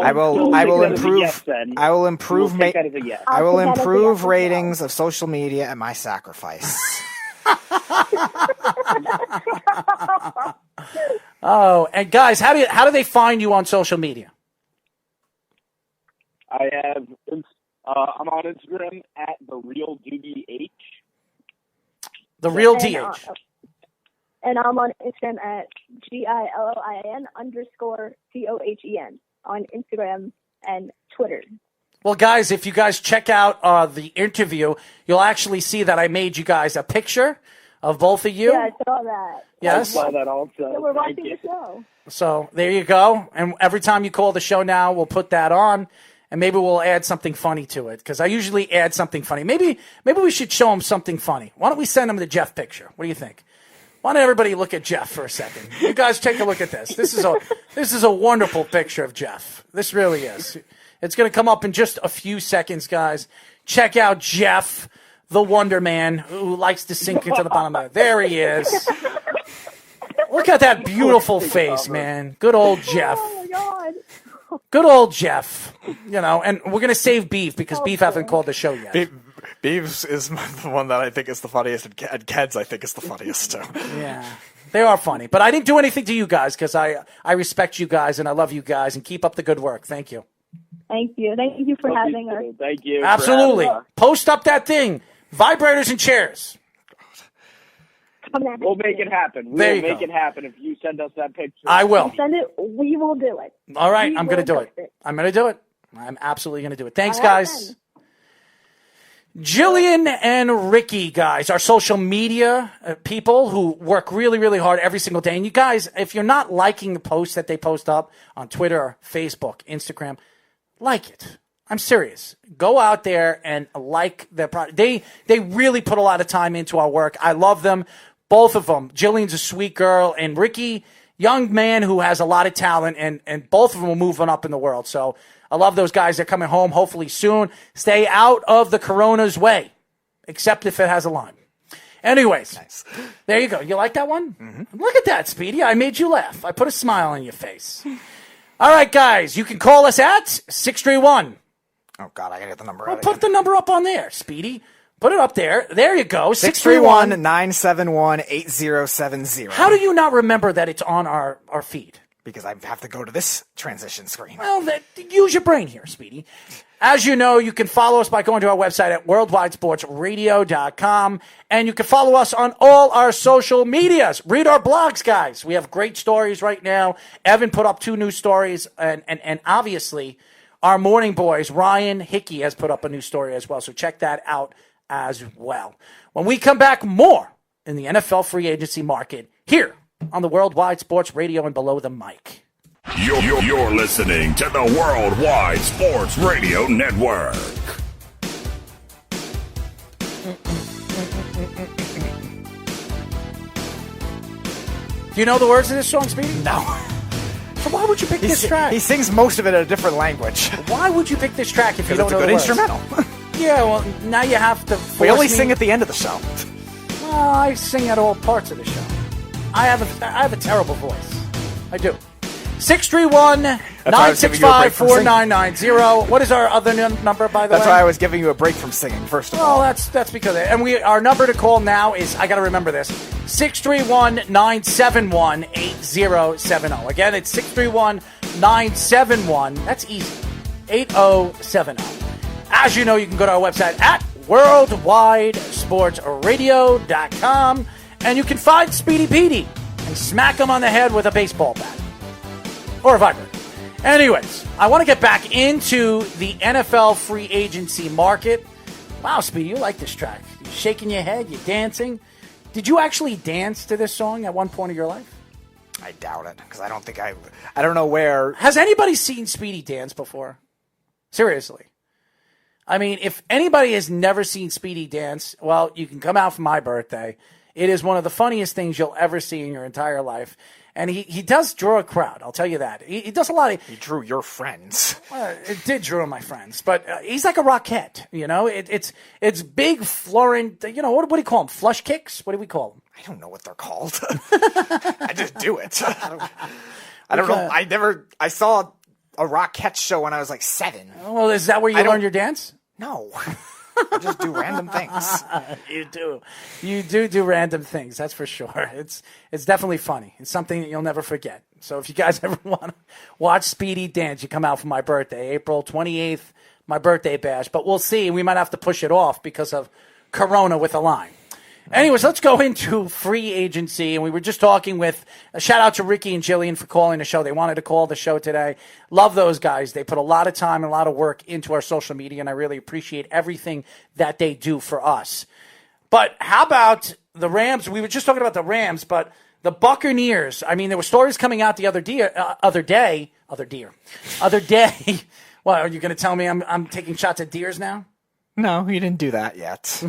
I will improve. Yes, then. I will improve. We'll take that as a yes. I will I'll take that as a improve yes as ratings of social media at my sacrifice. Oh, and guys, how do they find you on social media? I have. I'm on Instagram at the real DDH. The real And, DH. And I'm on Instagram at GILLIN_COHEN on Instagram and Twitter. Well, guys, if you guys check out the interview, you'll actually see that I made you guys a picture of both of you. Yeah, I saw that. Yes. I saw that also. So we're Thank watching you. the show. So there you go. And every time you call the show now, we'll put that on. And maybe we'll add something funny to it, because I usually add something funny. Maybe we should show him something funny. Why don't we send him the Jeff picture? What do you think? Why don't everybody look at Jeff for a second? You guys take a look at this. This is a wonderful picture of Jeff. This really is. It's going to come up in just a few seconds, guys. Check out Jeff, the Wonder Man, who likes to sink into the bottom of it. There he is. Look at that beautiful face, man. Good old Jeff. Oh, my God. Good old Jeff, and we're going to save Beef because Beef hasn't called the show yet. Beeves is the one that I think is the funniest, and Keds I think is the funniest too. Yeah, they are funny. But I didn't do anything to you guys because I respect you guys and I love you guys, and keep up the good work. Thank you. Thank you. Thank you for having us. Thank you. Absolutely. Post up that thing. Vibrators and chairs. We'll make it happen. There We'll you make go. it happen if you send us that picture. I will. Send it. We will do it. All right, We I'm going to will do post it. I'm going to do it. I'm absolutely going to do it. Thanks, All right, guys. Jillian and Ricky, guys, our social media people who work really, really hard every single day. And you guys, if you're not liking the posts that they post up on Twitter, Facebook, Instagram, like it. I'm serious. Go out there and like their product. They really put a lot of time into our work. I love them. Both of them. Jillian's a sweet girl, and Ricky, young man who has a lot of talent, and both of them are moving up in the world. So I love those guys. They're coming home hopefully soon. Stay out of the corona's way, except if it has a line. Anyways, nice. There you go. You like that one? Mm-hmm. Look at that, Speedy. I made you laugh. I put a smile on your face. All right, guys. You can call us at 631. Oh, God, I got to get the number I'll out put again. the number up on there, Speedy. Put it up there. There you go. 631-971-8070. How do you not remember that it's on our feed? Because I have to go to this transition screen. Well, use your brain here, Speedy. As you know, you can follow us by going to our website at worldwidesportsradio.com, and you can follow us on all our social medias. Read our blogs, guys. We have great stories right now. Evan put up 2 new stories, and obviously our morning boys, Ryan Hickey, has put up a new story as well, so check that out as well. When we come back, more in the NFL free agency market here on the Worldwide Sports Radio and Below the Mic. You're listening to the Worldwide Sports Radio Network. Do you know the words of this song, Speedy? No. So why would you pick this track? He sings most of it in a different language. Why would you pick this track if you don't know the it's a words? good instrumental. Yeah, well, now you have to force We only me. sing at the end of the show. Well, I sing at all parts of the show. I have a terrible voice. I do. 631-965-4990. What is our other number, by the way? That's why I was giving you a break from singing, first of all. Oh, that's because of it. And our number to call now is, I got to remember this, 631-971-8070. Again, it's 631-971. That's easy. 8070. As you know, you can go to our website at worldwidesportsradio.com, and you can find Speedy Petey and smack him on the head with a baseball bat. Or a vibrator. Anyways, I want to get back into the NFL free agency market. Wow, Speedy, you like this track. You're shaking your head, you're dancing. Did you actually dance to this song at one point of your life? I doubt it, because I don't think I don't know where. Has anybody seen Speedy dance before? Seriously. I mean, if anybody has never seen Speedy dance, well, you can come out for my birthday. It is one of the funniest things you'll ever see in your entire life. And he does draw a crowd, I'll tell you that. He does a lot of... He drew your friends. Well, it did draw my friends, but he's like a Rockette, you know? It's big, Florent, you know, what do you call them? Flush kicks? What do we call them? I don't know what they're called. I just do it. I don't know. I saw a Rockette show when I was like 7. Well, is that where you learned your dance? No. I just do random things. You do. You do random things, that's for sure. It's definitely funny. It's something that you'll never forget. So if you guys ever want to watch Speedy dance, you come out for my birthday, April 28th, my birthday bash. But we'll see. We might have to push it off because of Corona with a line. Anyways, let's go into free agency. And we were just talking with a shout out to Ricky and Jillian for calling the show. They wanted to call the show today. Love those guys. They put a lot of time and a lot of work into our social media, and I really appreciate everything that they do for us. But how about the Rams? We were just talking about the Rams, but the Buccaneers. I mean, there were stories coming out the other day. What, are you going to tell me I'm taking shots at deers now? No, you didn't do that yet.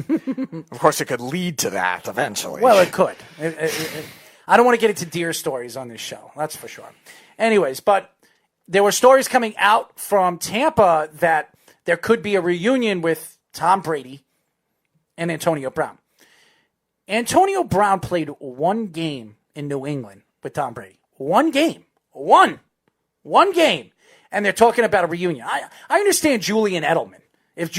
Of course, it could lead to that eventually. Well, it could. I don't want to get into deer stories on this show. That's for sure. Anyways, but there were stories coming out from Tampa that there could be a reunion with Tom Brady and Antonio Brown. Antonio Brown played one game in New England with Tom Brady. One game. One game. And they're talking about a reunion. I understand Julian Edelman. If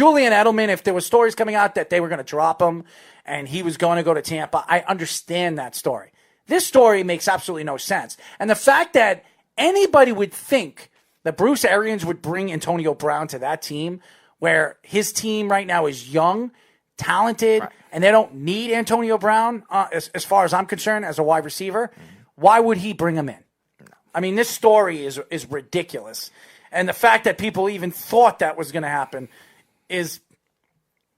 there were stories coming out that they were going to drop him and he was going to go to Tampa, I understand that story. This story makes absolutely no sense. And the fact that anybody would think that Bruce Arians would bring Antonio Brown to that team, where his team right now is young, talented, right, and they don't need Antonio Brown, as far as I'm concerned, as a wide receiver, why would he bring him in? No. I mean, this story is ridiculous. And the fact that people even thought that was going to happen is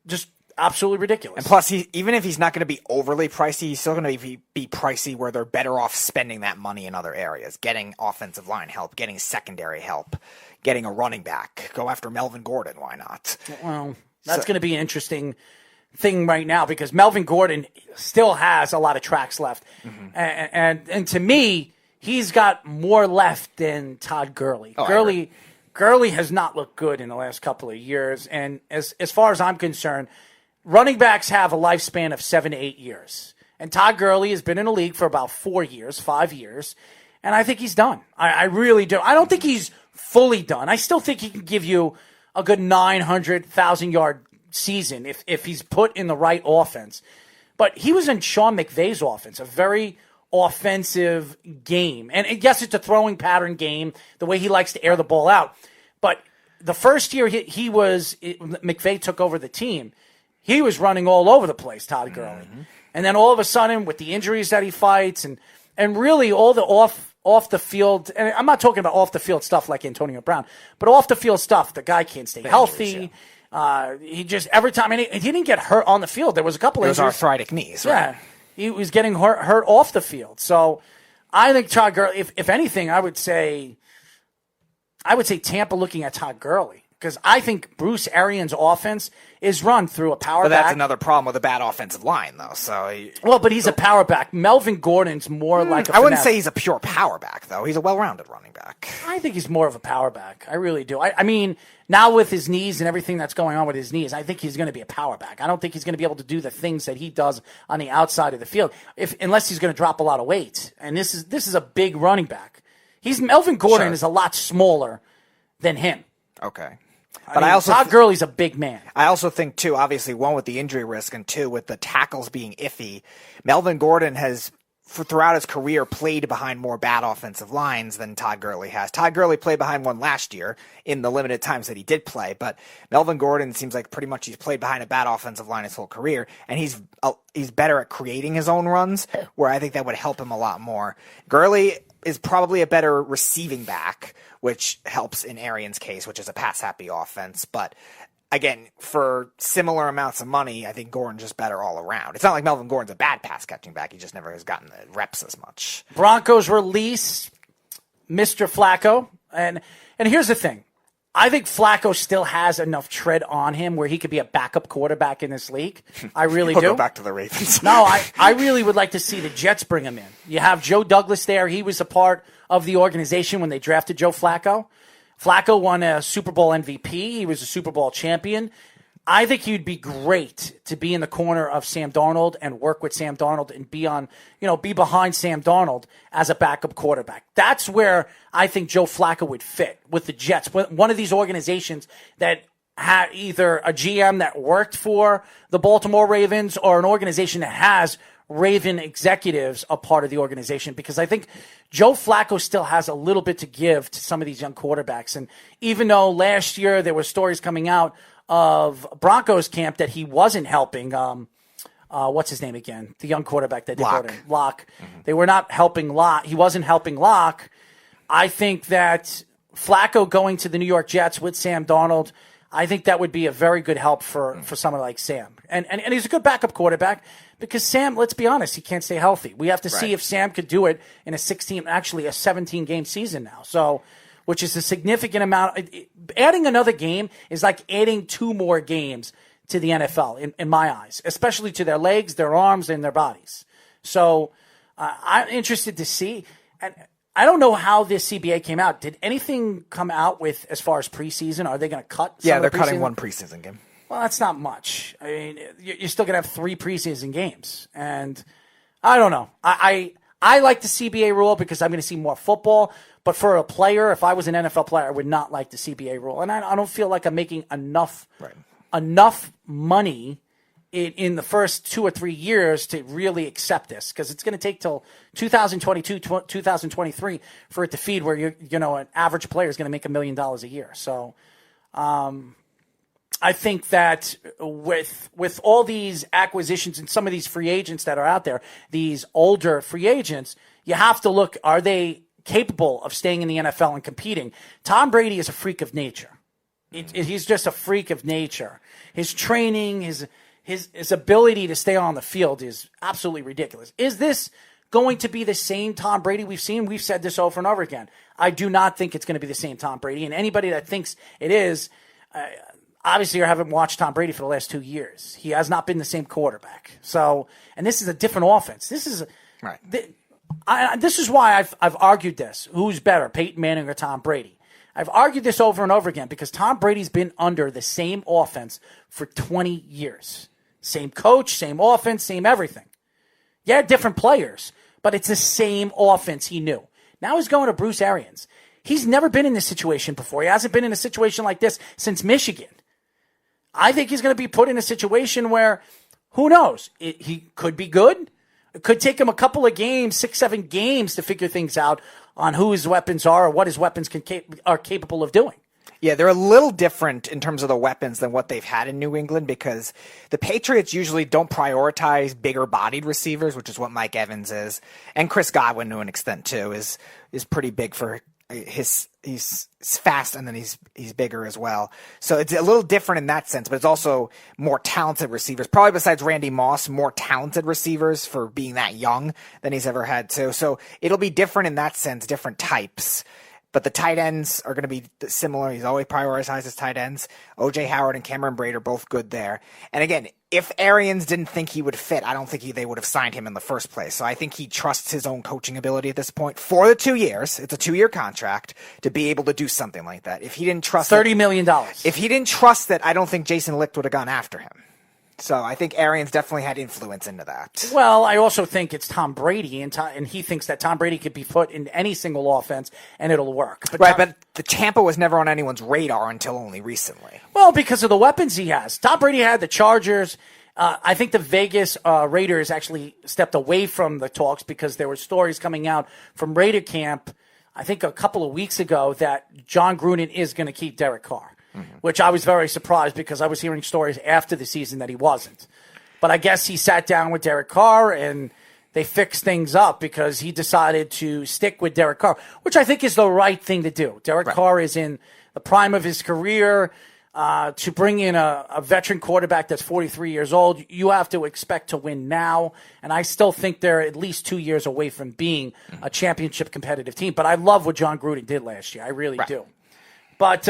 just absolutely ridiculous. And plus, even if he's not going to be overly pricey, he's still going to be pricey where they're better off spending that money in other areas, getting offensive line help, getting secondary help, getting a running back. Go after Melvin Gordon. Why not? Well, that's going to be an interesting thing right now because Melvin Gordon still has a lot of tracks left. Mm-hmm. And to me, he's got more left than Todd Gurley. Gurley has not looked good in the last couple of years. And as far as I'm concerned, running backs have a lifespan of 7 to 8 years. And Todd Gurley has been in the league for about 5 years. And I think he's done. I really do. I don't think he's fully done. I still think he can give you a good 900,000-yard season if he's put in the right offense. But he was in Sean McVay's offense, a very offensive game. And yes, it's a throwing pattern game, the way he likes to air the ball out. But the first year McVay took over the team, he was running all over the place, Todd Gurley. Mm-hmm. And then all of a sudden, with the injuries that he fights and really all the off the field, and I'm not talking about off the field stuff like Antonio Brown, but off the field stuff, the guy can't stay healthy. He just, every time, and he didn't get hurt on the field. There was a couple of injuries. Arthritic knees, right? Yeah. He was getting hurt off the field. So I think Todd Gurley, if anything, I would say Tampa looking at Todd Gurley, because I think Bruce Arians' offense is run through a power back. But that's another problem with a bad offensive line, though. But he's a power back. Melvin Gordon's more like a I wouldn't say he's a pure power back, though. He's a well-rounded running back. I think he's more of a power back. I really do. I mean, now with his knees and everything that's going on with his knees, I think he's going to be a power back. I don't think he's going to be able to do the things that he does on the outside of the field, unless he's going to drop a lot of weight. And this is a big running back. Melvin Gordon Sure. is a lot smaller than him. Okay. But I also Todd Gurley's a big man. I also think, too, obviously, one, with the injury risk, and two, with the tackles being iffy, Melvin Gordon has, throughout his career, played behind more bad offensive lines than Todd Gurley has. Todd Gurley played behind one last year in the limited times that he did play, but Melvin Gordon seems like pretty much he's played behind a bad offensive line his whole career, and he's better at creating his own runs, where I think that would help him a lot more. Gurley is probably a better receiving back, which helps in Arians' case, which is a pass-happy offense. But again, for similar amounts of money, I think Gordon's just better all around. It's not like Melvin Gordon's a bad pass-catching back. He just never has gotten the reps as much. Broncos release Mr. Flacco. And here's the thing. I think Flacco still has enough tread on him where he could be a backup quarterback in this league. I really do. Go back to the Ravens. No, I really would like to see the Jets bring him in. You have Joe Douglas there. He was a part of the organization when they drafted Joe Flacco. Flacco won a Super Bowl MVP. He was a Super Bowl champion. I think he'd be great to be in the corner of Sam Darnold and work with Sam Darnold and be behind Sam Darnold as a backup quarterback. That's where I think Joe Flacco would fit with the Jets. One of these organizations that had either a GM that worked for the Baltimore Ravens or an organization that has Raven executives a part of the organization, because I think Joe Flacco still has a little bit to give to some of these young quarterbacks. And even though last year there were stories coming out of Broncos camp that he wasn't helping, what's his name again? The young quarterback that they brought in. Locke. Mm-hmm. They were not helping Locke. He wasn't helping Locke. I think that Flacco going to the New York Jets with Sam Darnold, I think that would be a very good help for someone like Sam. And he's a good backup quarterback because Sam, let's be honest, he can't stay healthy. We have to see if Sam could do it in a 17-game season now. So, which is a significant amount. Adding another game is like adding 2 more games to the NFL in my eyes, especially to their legs, their arms, and their bodies. So I'm interested to see. And I don't know how this CBA came out. Did anything come out with as far as preseason? Are they going to cut? Yeah, they're cutting 1 preseason game. Well, that's not much. I mean, you're still going to have 3 preseason games. And I don't know. I like the CBA rule because I'm going to see more football. But for a player, if I was an NFL player, I would not like the CBA rule. And I don't feel like I'm making enough money in the first 2 or 3 years to really accept this, because it's going to take till 2022, 2023 for it to feed where an average player is going to make $1 million a year. So I think that with all these acquisitions and some of these free agents that are out there, these older free agents, you have to look, are they capable of staying in the NFL and competing? Tom Brady is a freak of nature. He's just a freak of nature. His training, his ability to stay on the field is absolutely ridiculous. Is this going to be the same Tom Brady we've seen? We've said this over and over again. I do not think it's going to be the same Tom Brady. And anybody that thinks it is, obviously you haven't watched Tom Brady for the last 2 years. He has not been the same quarterback. So, and this is a different offense. This is right. This is why I've argued this. Who's better, Peyton Manning or Tom Brady? I've argued this over and over again because Tom Brady's been under the same offense for 20 years. Same coach, same offense, same everything. Yeah, different players, but it's the same offense he knew. Now he's going to Bruce Arians. He's never been in this situation before. He hasn't been in a situation like this since Michigan. I think he's going to be put in a situation where, who knows, he could be good. It could take him a couple of games, 6-7 games to figure things out on who his weapons are or what his weapons are capable of doing. Yeah, they're a little different in terms of the weapons than what they've had in New England, because the Patriots usually don't prioritize bigger-bodied receivers, which is what Mike Evans is, and Chris Godwin to an extent too is pretty big for he's fast, and then he's bigger as well. So it's a little different in that sense, but it's also more talented receivers. Probably besides Randy Moss, more talented receivers for being that young than he's ever had too. So it'll be different in that sense, different types. But the tight ends are going to be similar. He's always prioritized his tight ends. O.J. Howard and Cameron Brate are both good there. And again, if Arians didn't think he would fit, I don't think they would have signed him in the first place. So I think he trusts his own coaching ability at this point for the 2 years. It's a 2-year contract to be able to do something like that. If he didn't trust $30 million. If he didn't trust that, I don't think Jason Licht would have gone after him. So I think Arians definitely had influence into that. Well, I also think it's Tom Brady, and he thinks that Tom Brady could be put in any single offense and it'll work. But the Tampa was never on anyone's radar until only recently. Well, because of the weapons he has. Tom Brady had the Chargers. I think the Vegas Raiders actually stepped away from the talks because there were stories coming out from Raider camp, I think a couple of weeks ago, that John Gruden is going to keep Derek Carr. Which I was very surprised because I was hearing stories after the season that he wasn't. But I guess he sat down with Derek Carr and they fixed things up because he decided to stick with Derek Carr, which I think is the right thing to do. Derek Carr is in the prime of his career. To bring in a veteran quarterback that's 43 years old, you have to expect to win now. And I still think they're at least 2 years away from being a championship competitive team. But I love what John Gruden did last year. I really do. But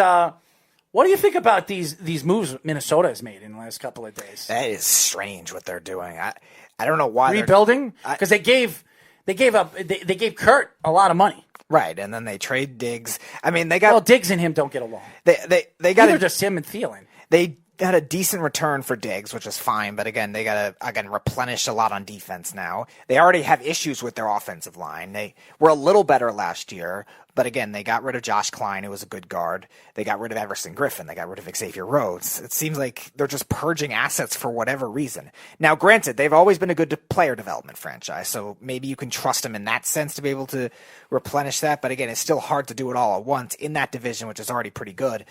what do you think about these moves Minnesota has made in the last couple of days? That is strange what they're doing. I don't know why rebuilding because they gave Kurt a lot of money. Right, and then they trade Diggs. I mean, they got Diggs and him don't get along. They got just him and Thielen. They had a decent return for Diggs, which is fine, but again, they got to replenish a lot on defense now. They already have issues with their offensive line. They were a little better last year, but again, they got rid of Josh Klein, who was a good guard. They got rid of Everson Griffin. They got rid of Xavier Rhodes. It seems like they're just purging assets for whatever reason. Now, granted, they've always been a good player development franchise, so maybe you can trust them in that sense to be able to replenish that, but again, it's still hard to do it all at once in that division, which is already pretty good,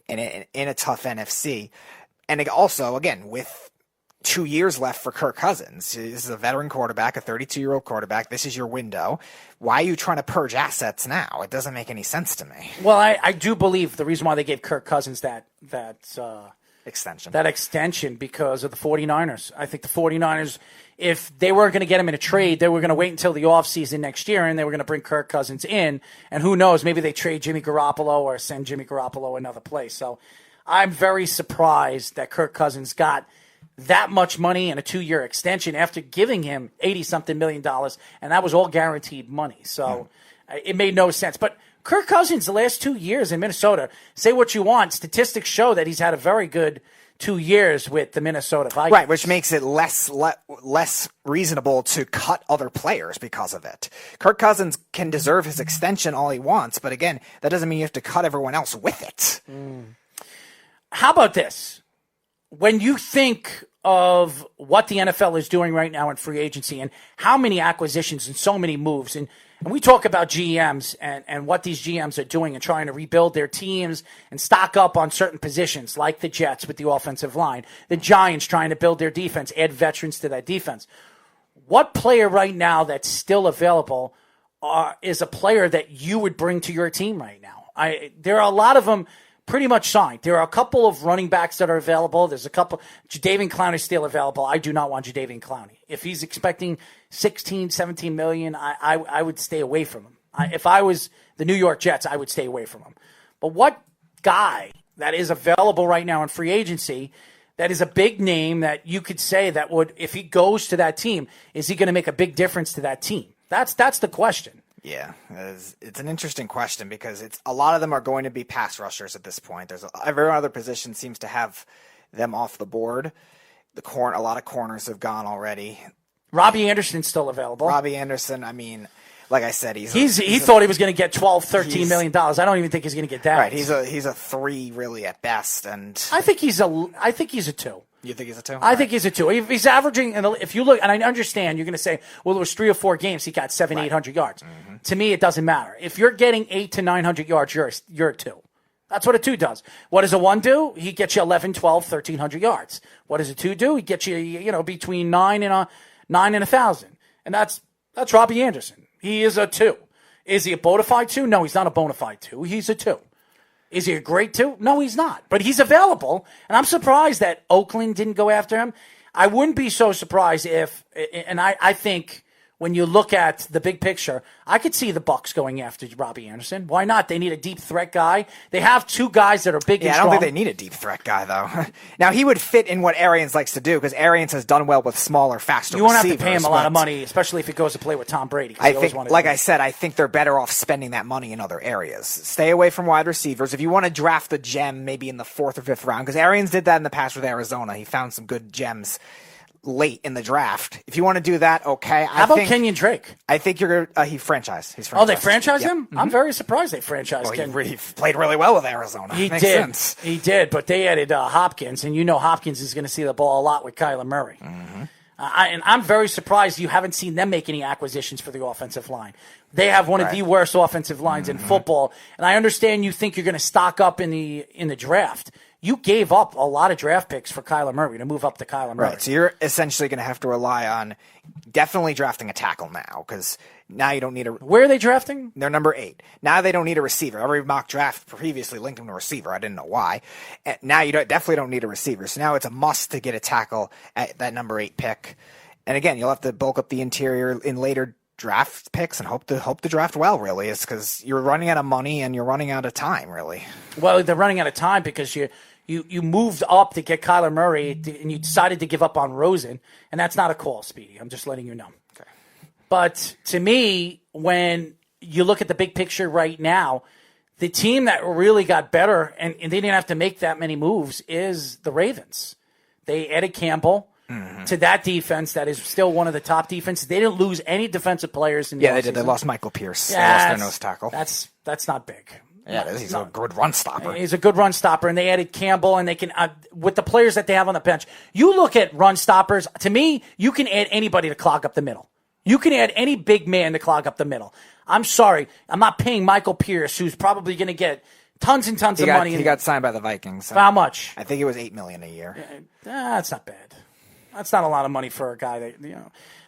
and in a tough NFC. And also, again, with 2 years left for Kirk Cousins, this is a veteran quarterback, a 32-year-old quarterback. This is your window. Why are you trying to purge assets now? It doesn't make any sense to me. Well, I do believe the reason why they gave Kirk Cousins that extension because of the 49ers. I think the 49ers, if they weren't going to get him in a trade, they were going to wait until the offseason next year, and they were going to bring Kirk Cousins in. And who knows, maybe they trade Jimmy Garoppolo or send Jimmy Garoppolo another place. So I'm very surprised that Kirk Cousins got that much money and a 2-year extension after giving him $80-something million, and that was all guaranteed money. So it made no sense. But Kirk Cousins, the last 2 years in Minnesota, say what you want, statistics show that he's had a very good 2 years with the Minnesota Vikings. Right, which makes it less reasonable to cut other players because of it. Kirk Cousins can deserve his extension all he wants, but again, that doesn't mean you have to cut everyone else with it. How about this? When you think of what the NFL is doing right now in free agency and how many acquisitions and so many moves, and we talk about GMs and what these GMs are doing and trying to rebuild their teams and stock up on certain positions like the Jets with the offensive line, the Giants trying to build their defense, add veterans to that defense. What player right now that's still available is a player that you would bring to your team right now? There are a lot of them pretty much signed. There are a couple of running backs that are available. There's a couple. Jadeveon Clowney is still available. I do not want Jadeveon Clowney. If he's expecting 16, 17 million, I would stay away from him. If I was the New York Jets, I would stay away from him. But what guy that is available right now in free agency that is a big name that you could say that would, if he goes to that team, is he going to make a big difference to that team? That's the question. Yeah, it's an interesting question because a lot of them are going to be pass rushers at this point. Every other position seems to have them off the board. A lot of corners have gone already. Robbie Anderson's still available. Robbie Anderson, I mean, like I said, he thought he was going to get $12-13 million. I don't even think he's going to get that. Right, he's a 3 really at best, and I think he's a 2. You think he's a 2? I think he's a 2. If he's averaging, and if you look, and I understand, you're going to say, well, it was 3 or 4 games he got 700-800 yards. Mm-hmm. To me, it doesn't matter. If you're getting 800 to 900 yards, you're a 2. That's what a 2 does. What does a 1 do? He gets you 11, 12, 1,300 yards. What does a 2 do? He gets you, between 9 and 1,000. And that's Robbie Anderson. He is a 2. Is he a bona fide 2? No, he's not a bona fide 2. He's a 2. Is he a great 2? No, he's not. But he's available, and I'm surprised that Oakland didn't go after him. I wouldn't be so surprised if, and I think when you look at the big picture, I could see the Bucs going after Robbie Anderson. Why not? They need a deep threat guy. They have two guys that are big and I strong. don't think they need a deep threat guy, though. Now, he would fit in what Arians likes to do because Arians has done well with smaller, faster You won't receivers. have to pay him a lot of money, especially if he goes to play with Tom Brady. I think, like I said, I think they're better off spending that money in other areas. Stay away from wide receivers. If you want to draft a gem, maybe in the 4th or 5th round, because Arians did that in the past with Arizona. He found some good gems late in the draft. If you want to do that, okay. How about Kenyon Drake? I think you're going to he franchised. He's franchised. Oh, they franchised him? Mm-hmm. I'm very surprised they franchised Kenyon. him. He played really well with Arizona. He Makes did. sense. He did, but they added Hopkins, and you know Hopkins is going to see the ball a lot with Kyler Murray. Mm-hmm. And I'm very surprised you haven't seen them make any acquisitions for the offensive line. They have one of the worst offensive lines in football, and I understand you think you're going to stock up in the draft. You gave up a lot of draft picks for Kyler Murray to move up to Kyler Murray. Right, so you're essentially going to have to rely on definitely drafting a tackle now because now you don't need a... Where are they drafting? They're number 8. Now they don't need a receiver. Every mock draft previously linked him to a receiver. I didn't know why. And now you definitely don't need a receiver. So now it's a must to get a tackle at that number 8 pick. And again, you'll have to bulk up the interior in later draft picks and hope to draft well, really. It's because you're running out of money and you're running out of time, really. Well, they're running out of time because you moved up to get Kyler Murray and you decided to give up on Rosen, and that's not a call, Speedy. I'm just letting you know. Okay. But to me, when you look at the big picture right now, the team that really got better and they didn't have to make that many moves is the Ravens. They added Campbell to that defense that is still one of the top defenses. They didn't lose any defensive players in the they did. They lost Michael Pierce. Yeah, they lost their nose tackle. That's not big. Yeah, he's a good run stopper. He's a good run stopper, and they added Campbell, and they can with the players that they have on the bench. You look at run stoppers. To me, you can add anybody to clog up the middle. You can add any big man to clog up the middle. I'm sorry, I'm not paying Michael Pierce, who's probably going to get tons and tons of money. He got signed by the Vikings. For how much? I think it was $8 million a year. That's not bad. That's not a lot of money for a guy that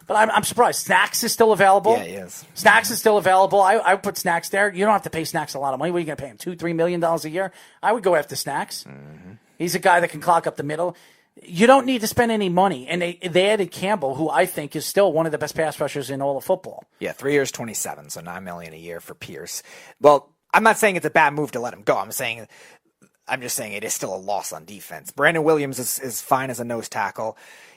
But I'm surprised. Snacks is still available. Yeah, he is. Snacks is still available. I would put Snacks there. You don't have to pay Snacks a lot of money. What are you going to pay him? $2-3 million a year? I would go after Snacks. Mm-hmm. He's a guy that can clock up the middle. You don't need to spend any money. And they added Campbell, who I think is still one of the best pass rushers in all of football. Yeah, 3 years, 27, so $9 million a year for Pierce. Well, I'm not saying it's a bad move to let him go. I'm just saying it is still a loss on defense. Brandon Williams is fine as a nose tackle.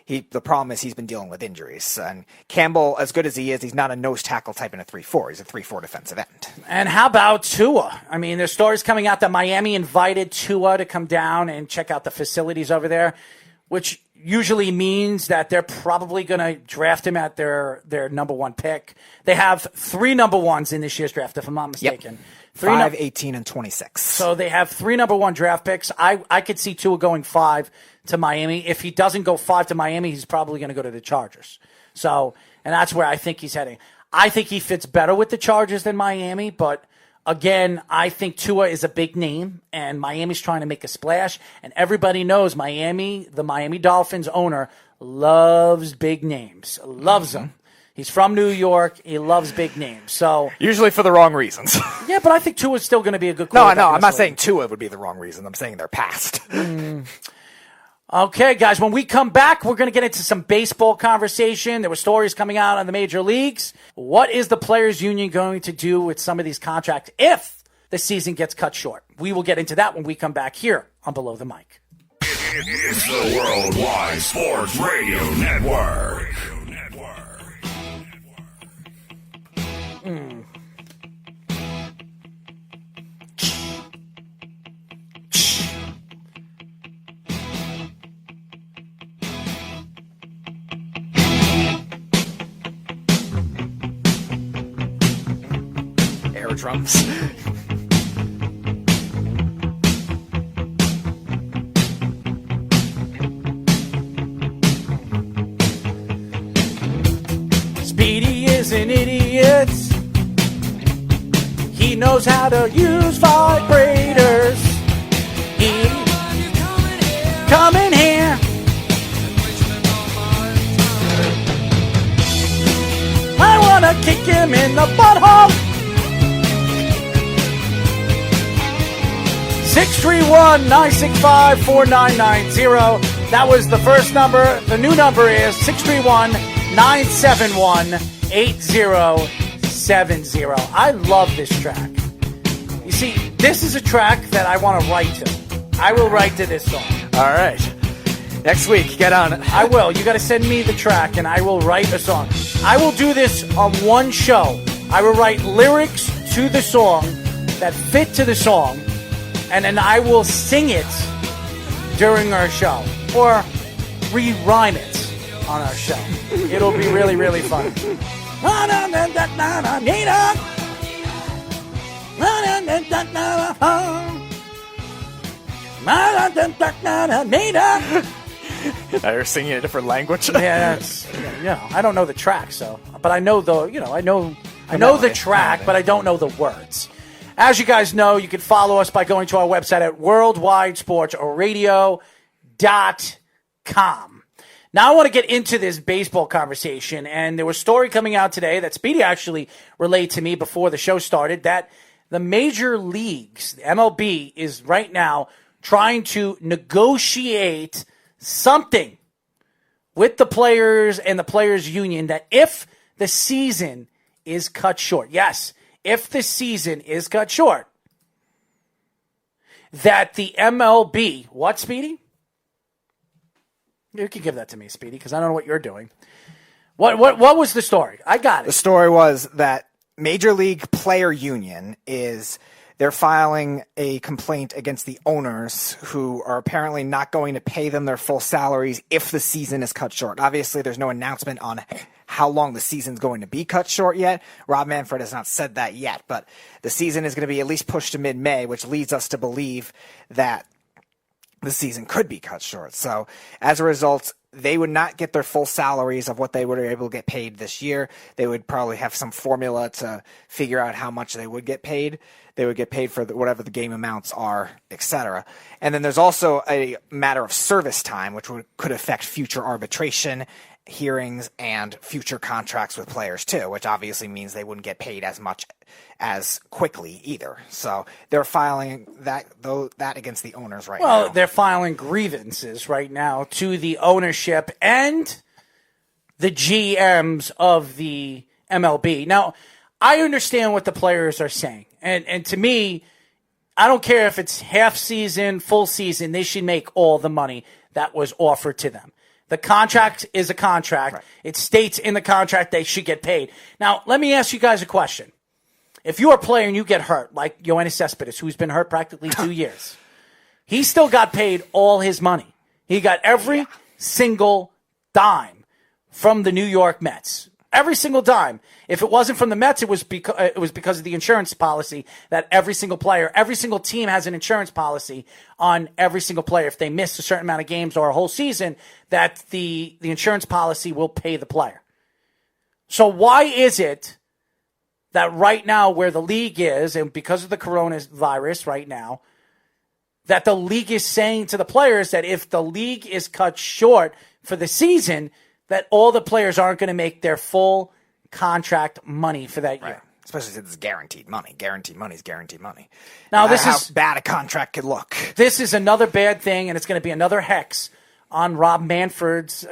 The problem is he's been dealing with injuries. And Campbell, as good as he is, he's not a nose tackle type in a 3-4. He's a 3-4 defensive end. And how about Tua? I mean, there's stories coming out that Miami invited Tua to come down and check out the facilities over there, which usually means that they're probably going to draft him at their number 1 pick. They have 3 number 1s in this year's draft, if I'm not mistaken. Yep. 5, 18, and 26. So they have 3 number 1 draft picks. I could see Tua going 5 to Miami. If he doesn't go 5 to Miami, he's probably going to go to the Chargers. So, and that's where I think he's heading. I think he fits better with the Chargers than Miami, but again, I think Tua is a big name, and Miami's trying to make a splash, and everybody knows Miami, the Miami Dolphins owner, loves big names, loves them. He's from New York. He loves big names. So usually for the wrong reasons. Yeah, but I think Tua's still going to be a good quarterback. No, I'm not saying Tua would be the wrong reason. I'm saying they're past. Okay, guys, when we come back, we're going to get into some baseball conversation. There were stories coming out on the major leagues. What is the Players Union going to do with some of these contracts if the season gets cut short? We will get into that when we come back here on Below the Mic. It's the Worldwide Sports Radio Network. Air drums. Speedy is an idiot. He knows how to use vibrators. He come in here. I wanna kick him in the butthole. 631-965-4990. That was the first number. The new number is 631-971-8790. 8070. I love this track. You see, this is a track that I want to write to. I will write to this song. All right. Next week, get on it. I will. You got to send me the track, and I will write a song. I will do this on one show. I will write lyrics to the song that fit to the song, and then I will sing it during our show, or re-rhyme it on our show. It'll be really, really fun. They're singing a different language. Yeah, I don't know the track, but I know the track, but I don't know the words. As you guys know, you can follow us by going to our website at worldwidesportsradio.com. Now I want to get into this baseball conversation, and there was a story coming out today that Speedy actually relayed to me before the show started, that the major leagues, the MLB, is right now trying to negotiate something with the players and the players' union that if the season is cut short, yes, if the season is cut short, that the MLB, what, Speedy? You can give that to me, Speedy, because I don't know what you're doing. What was the story? I got it. The story was that Major League Player Union they're filing a complaint against the owners who are apparently not going to pay them their full salaries if the season is cut short. Obviously, there's no announcement on how long the season's going to be cut short yet. Rob Manfred has not said that yet, but the season is going to be at least pushed to mid-May, which leads us to believe that the season could be cut short. So as a result, they would not get their full salaries of what they were able to get paid this year. They would probably have some formula to figure out how much they would get paid. They would get paid for whatever the game amounts are, etc. And then there's also a matter of service time, which could affect future arbitration hearings and future contracts with players too, which obviously means they wouldn't get paid as much as quickly either. So they're filing that against the owners right now. Well, they're filing grievances right now to the ownership and the GMs of the MLB. Now, I understand what the players are saying. And to me, I don't care if it's half season, full season, they should make all the money that was offered to them. The contract is a contract. Right. It states in the contract they should get paid. Now, let me ask you guys a question. If you're a player and you get hurt, like Yoenis Cespedes, who's been hurt practically 2 years, he still got paid all his money. He got every single dime from the New York Mets. Every single dime. If it wasn't from the Mets, it was because of the insurance policy that every single player, every single team has an insurance policy on every single player. If they miss a certain amount of games or a whole season, that the insurance policy will pay the player. So why is it that right now where the league is, and because of the coronavirus right now, that the league is saying to the players that if the league is cut short for the season, that all the players aren't going to make their full contract money for that year. Right. Especially since it's guaranteed money. Guaranteed money is guaranteed money. Now, this is how bad a contract could look. This is another bad thing, and it's going to be another hex on Rob Manfred's,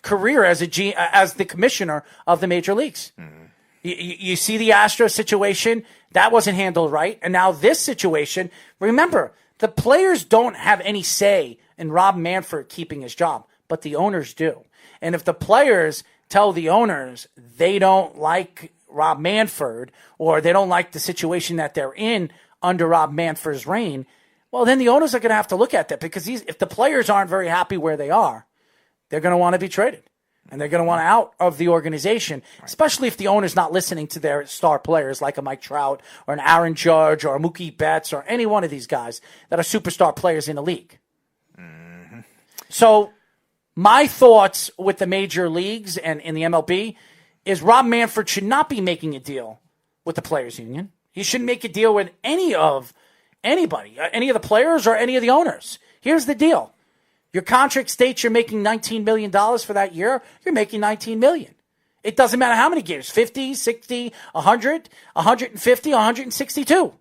career as the commissioner of the major leagues. Mm-hmm. You see the Astros situation, that wasn't handled right, and now this situation. Remember, the players don't have any say in Rob Manfred keeping his job, but the owners do. And if the players tell the owners they don't like Rob Manfred or they don't like the situation that they're in under Rob Manfred's reign, well, then the owners are going to have to look at that because if the players aren't very happy where they are, they're going to want to be traded. And they're going to want out of the organization, especially if the owner's not listening to their star players like a Mike Trout or an Aaron Judge or a Mookie Betts or any one of these guys that are superstar players in the league. Mm-hmm. So my thoughts with the major leagues and in the MLB is Rob Manfred should not be making a deal with the players union. He shouldn't make a deal with any of the players or any of the owners. Here's the deal. Your contract states you're making $19 million for that year. You're making $19 million. It doesn't matter how many games, 50, 60, 100, 150, 162.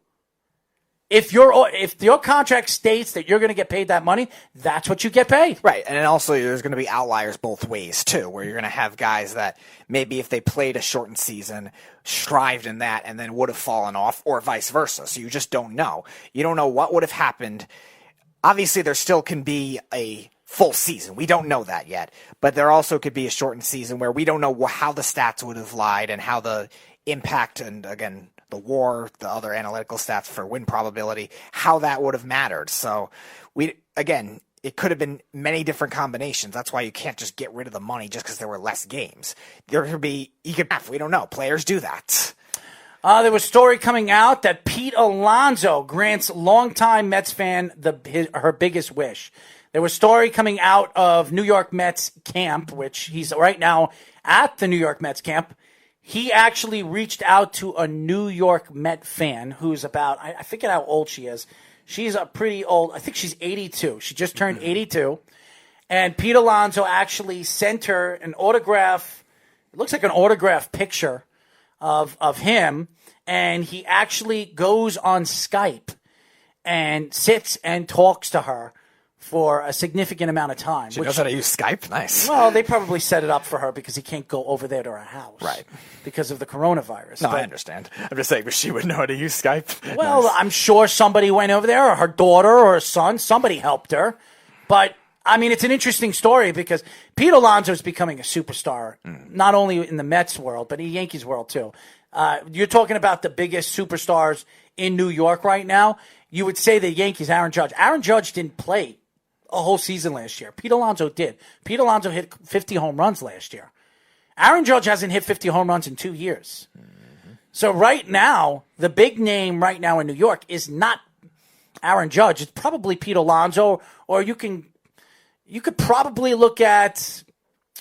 If your contract states that you're going to get paid that money, that's what you get paid. Right, and then also there's going to be outliers both ways too, where you're going to have guys that maybe if they played a shortened season, strived in that, and then would have fallen off, or vice versa. So you just don't know. You don't know what would have happened. Obviously, there still can be a full season. We don't know that yet, but there also could be a shortened season where we don't know how the stats would have lied and how the impact and, again, the WAR, the other analytical stats for win probability, how that would have mattered. So it could have been many different combinations. That's why you can't just get rid of the money just because there were less games. There could be, we don't know. Players do that. There was a story coming out that Pete Alonso grants longtime Mets fan her biggest wish. There was a story coming out of New York Mets camp, which he's right now at the New York Mets camp. He actually reached out to a New York Met fan who's about, I forget how old she is. She's a pretty old, I think she's 82. She just turned 82. And Pete Alonso actually sent her an autograph. It looks like an autograph picture of him. And he actually goes on Skype and sits and talks to her for a significant amount of time. She knows how to use Skype? Nice. Well, they probably set it up for her because he can't go over there to her house. Right. Because of the coronavirus. No, I understand. I'm just saying, but she would know how to use Skype. Well, Nice. I'm sure somebody went over there, or her daughter or her son. Somebody helped her. But, I mean, it's an interesting story because Pete Alonso is becoming a superstar, not only in the Mets world, but in the Yankees world, too. You're talking about the biggest superstars in New York right now. You would say the Yankees, Aaron Judge. Aaron Judge didn't play a whole season last year. Pete Alonso did. Pete Alonso hit 50 home runs last year. Aaron Judge hasn't hit 50 home runs in 2 years. Mm-hmm. So right now, the big name right now in New York is not Aaron Judge. It's probably Pete Alonso, or you could probably look at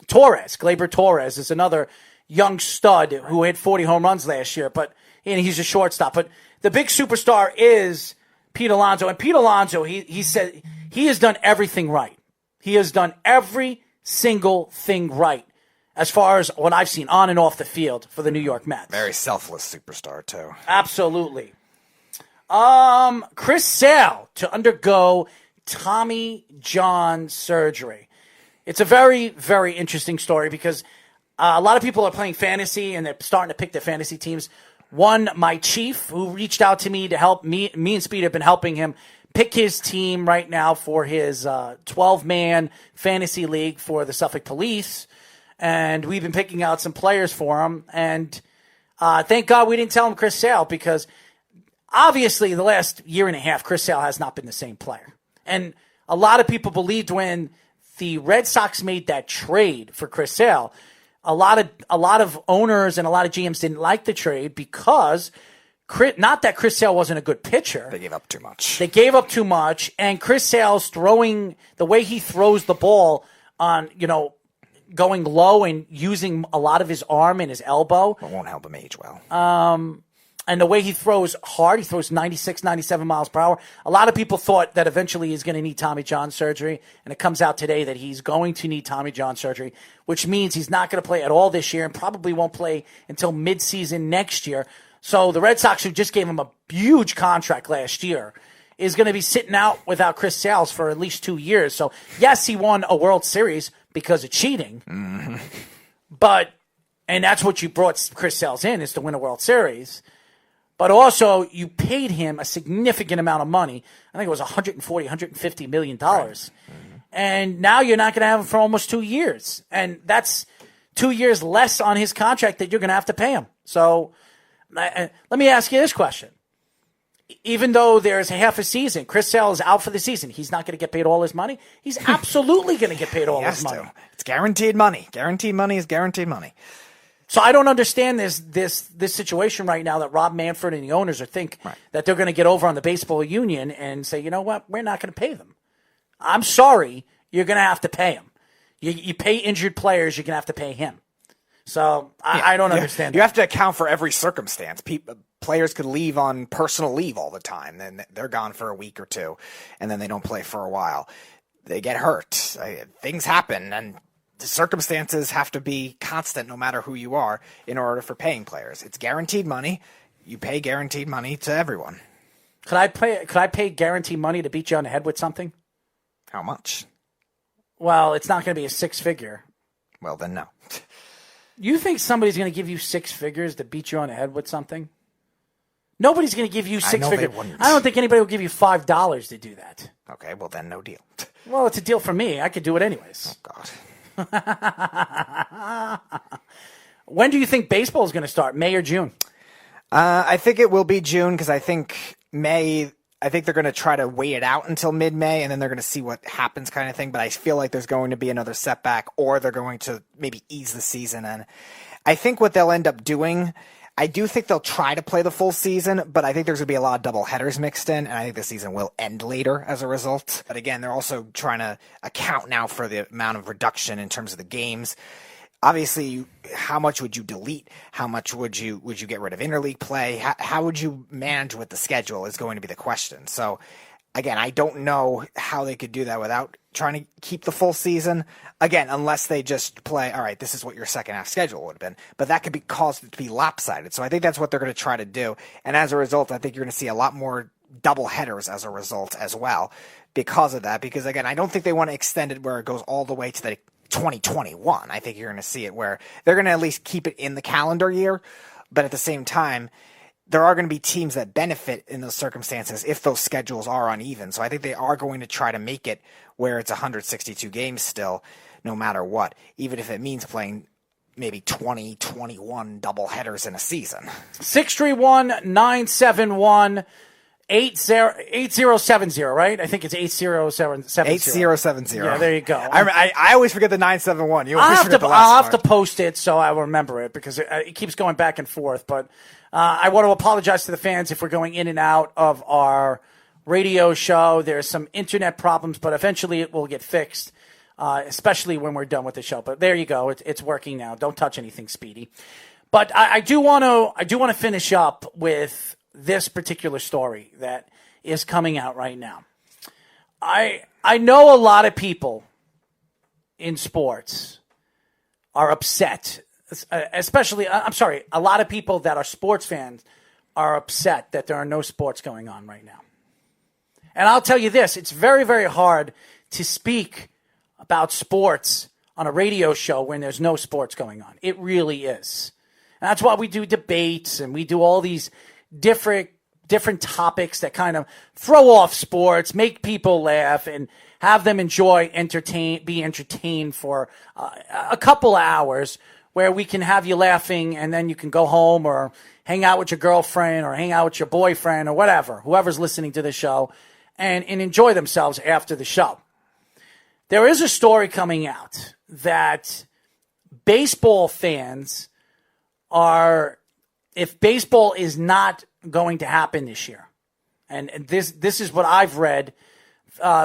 Torres. Gleyber Torres is another young stud who hit 40 home runs last year, but he's a shortstop. But the big superstar is Pete Alonso. And Pete Alonso, he said he has done everything right. He has done every single thing right as far as what I've seen on and off the field for the New York Mets. Very selfless superstar, too. Absolutely. Chris Sale to undergo Tommy John surgery. It's a very, very interesting story because a lot of people are playing fantasy and they're starting to pick their fantasy teams. One, my chief, who reached out to me to help me and Speed have been helping him pick his team right now for his 12-man fantasy league for the Suffolk Police. And we've been picking out some players for him. And thank God we didn't tell him Chris Sale because obviously the last year and a half, Chris Sale has not been the same player. And a lot of people believed when the Red Sox made that trade for Chris Sale, a lot of owners and a lot of GMs didn't like the trade because not that Chris Sale wasn't a good pitcher. They gave up too much. And Chris Sale's throwing, the way he throws the ball on, going low and using a lot of his arm and his elbow. It won't help him age well. And the way he throws hard, he throws 96, 97 miles per hour. A lot of people thought that eventually he's going to need Tommy John surgery, and it comes out today that he's going to need Tommy John surgery, which means he's not going to play at all this year and probably won't play until midseason next year. So the Red Sox, who just gave him a huge contract last year, is going to be sitting out without Chris Sale for at least 2 years. So, yes, he won a World Series because of cheating, and that's what you brought Chris Sale in, is to win a World Series. But also, you paid him a significant amount of money. I think it was $140, $150 million. Right. And now you're not going to have him for almost 2 years. And that's 2 years less on his contract that you're going to have to pay him. So let me ask you this question. Even though there's a half a season, Chris Sale is out for the season. He's not going to get paid all his money. He's absolutely going to get paid all his money. It's guaranteed money. Guaranteed money is guaranteed money. So I don't understand this situation right now that Rob Manfred and the owners think that they're going to get over on the baseball union and say, you know what, we're not going to pay them. I'm sorry, you're going to have to pay him. You pay injured players, you're going to have to pay him. So I don't understand. You have to account for every circumstance. Players could leave on personal leave all the time. Then they're gone for a week or two, and then they don't play for a while. They get hurt. Things happen, and the circumstances have to be constant no matter who you are in order for paying players. It's guaranteed money. You pay guaranteed money to everyone. Could I pay guarantee money to beat you on the head with something? How much? Well, it's not going to be a 6-figure. Well, then no. You think somebody's going to give you 6 figures to beat you on the head with something? Nobody's going to give you 6 figures. I don't think anybody will give you $5 to do that. Okay, well then no deal. Well, it's a deal for me. I could do it anyways. Oh, God. When do you think baseball is going to start? May or June? I think it will be June because I think May. I think they're going to try to wait it out until mid-May, and then they're going to see what happens kind of thing. But I feel like there's going to be another setback, or they're going to maybe ease the season. And I think what they'll end up doing, I do think they'll try to play the full season, but I think there's going to be a lot of double headers mixed in, and I think the season will end later as a result. But again, they're also trying to account now for the amount of reduction in terms of the games. Obviously, how much would you delete? How much would you get rid of interleague play? How would you manage with the schedule is going to be the question. So, again, I don't know how they could do that without trying to keep the full season. Again, unless they just play, all right, this is what your second half schedule would have been. But that could be caused it to be lopsided. So I think that's what they're going to try to do. And as a result, I think you're going to see a lot more double headers as a result as well because of that. Because, again, I don't think they want to extend it where it goes all the way to the 2021. I think you're going to see it where they're going to at least keep it in the calendar year, but at the same time, there are going to be teams that benefit in those circumstances if those schedules are uneven. So I think they are going to try to make it where it's 162 games still, no matter what, even if it means playing maybe 20, 21 double headers in a season. 631-971 8070, right? I think it's 8070. 8070. Yeah, there you go. I always forget the 971. You always forget the last I'll have part. to post it so I will remember it because it keeps going back and forth. But I want to apologize to the fans if we're going in and out of our radio show. There's some internet problems, but eventually it will get fixed, especially when we're done with the show. But there you go. It's working now. Don't touch anything, Speedy. But I do want to finish up with this particular story that is coming out right now. I know a lot of people in sports are upset, especially, a lot of people that are sports fans are upset that there are no sports going on right now. And I'll tell you this, it's very, very hard to speak about sports on a radio show when there's no sports going on. It really is. And that's why we do debates and we do all these different topics that kind of throw off sports, make people laugh, and have them be entertained for a couple of hours where we can have you laughing and then you can go home or hang out with your girlfriend or hang out with your boyfriend or whatever, whoever's listening to the show, and enjoy themselves after the show. There is a story coming out that baseball fans are, if baseball is not going to happen this year, and this is what I've read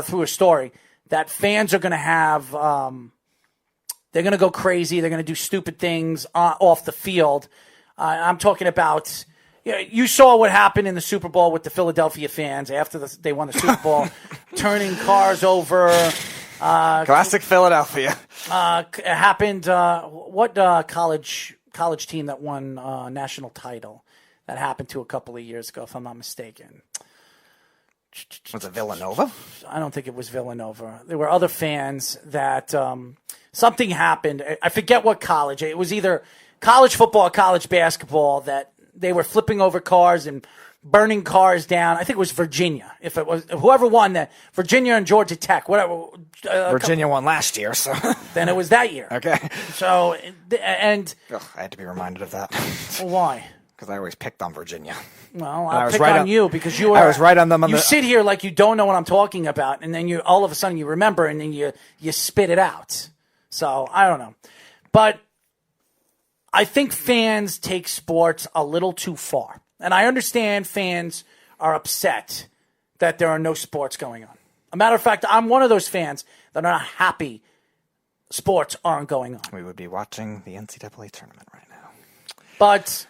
through a story, that fans are going to have, they're going to go crazy, they're going to do stupid things off the field. I'm talking about, you saw what happened in the Super Bowl with the Philadelphia fans after they won the Super Bowl, turning cars over. Classic Philadelphia. It happened, what college team that won national title? That happened to a couple of years ago, if I'm not mistaken. Was it Villanova? I don't think it was Villanova. There were other fans that something happened. I forget what college. It was either college football or college basketball that they were flipping over cars and burning cars down. I think it was Virginia. If it was whoever won that, Virginia and Georgia Tech, whatever. Virginia won last year, so then it was that year. Okay. So and I had to be reminded of that. Why? Because I always picked on Virginia. Well, I'll pick on you because you were. I was right on them. You sit here like you don't know what I'm talking about, and then you all of a sudden you remember, and then you spit it out. So I don't know, but I think fans take sports a little too far, and I understand fans are upset that there are no sports going on. A matter of fact, I'm one of those fans that are not happy sports aren't going on. We would be watching the NCAA tournament right now, but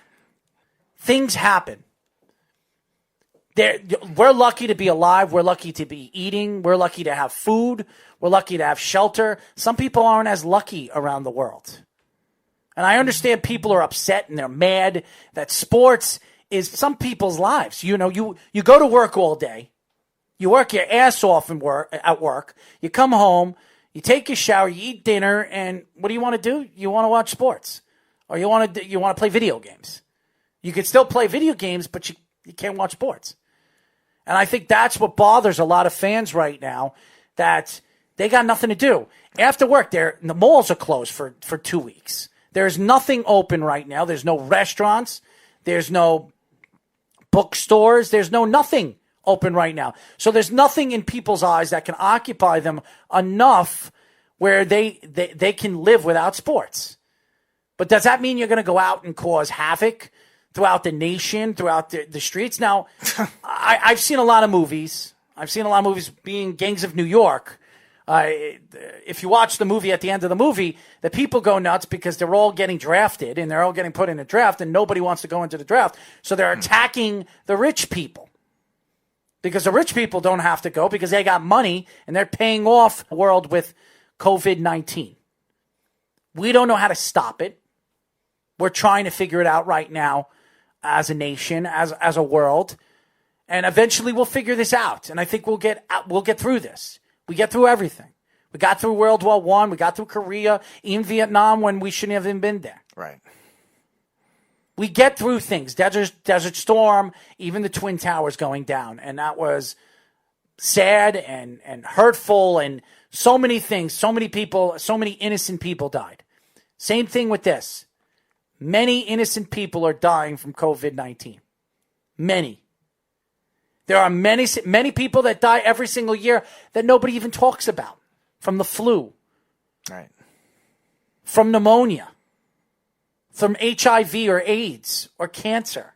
things happen. We're lucky to be alive. We're lucky to be eating. We're lucky to have food. We're lucky to have shelter. Some people aren't as lucky around the world. And I understand people are upset and they're mad that sports is some people's lives. You know, you go to work all day. You work your ass off at work. You come home, you take your shower, you eat dinner, and what do you want to do? You want to watch sports. Or you want to play video games. You can still play video games, but you can't watch sports. And I think that's what bothers a lot of fans right now, that they got nothing to do. After work, the malls are closed for 2 weeks. There's nothing open right now. There's no restaurants. There's no bookstores. There's nothing open right now. So there's nothing in people's eyes that can occupy them enough where they can live without sports. But does that mean you're going to go out and cause havoc throughout the nation, throughout the streets? Now, I've seen a lot of movies. I've seen a lot of movies being Gangs of New York. If you watch the movie, at the end of the movie, the people go nuts because they're all getting drafted and they're all getting put in a draft and nobody wants to go into the draft. So they're attacking the rich people because the rich people don't have to go because they got money and they're paying off the world with COVID-19. We don't know how to stop it. We're trying to figure it out right now as a nation, as a world. And eventually we'll figure this out. And I think we'll get through this. We get through everything. We got through World War I. We got through Korea, even Vietnam when we shouldn't have even been there. Right. We get through things. Desert Storm, even the Twin Towers going down. And that was sad and hurtful and so many things. So many people, so many innocent people died. Same thing with this. Many innocent people are dying from COVID-19. Many. There are many people that die every single year that nobody even talks about. From the flu. Right. From pneumonia. From HIV or AIDS or cancer.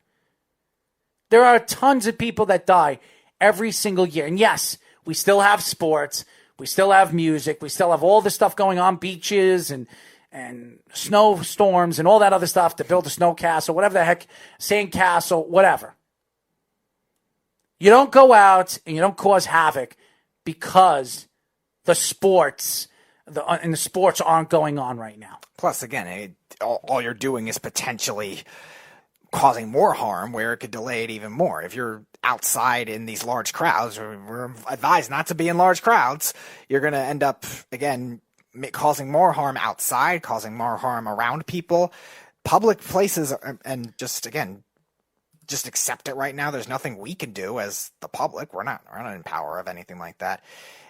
There are tons of people that die every single year. And yes, we still have sports. We still have music. We still have all this stuff going on, beaches and snowstorms and all that other stuff to build a snow castle, whatever the heck, sand castle, whatever. You don't go out and you don't cause havoc because the sports aren't going on right now. Plus, again, all you're doing is potentially causing more harm where it could delay it even more. If you're outside in these large crowds, we're advised not to be in large crowds, you're going to end up, again, causing more harm outside, causing more harm around people, public places, and just accept it right now. There's nothing we can do as the public. We're not in power of anything like that.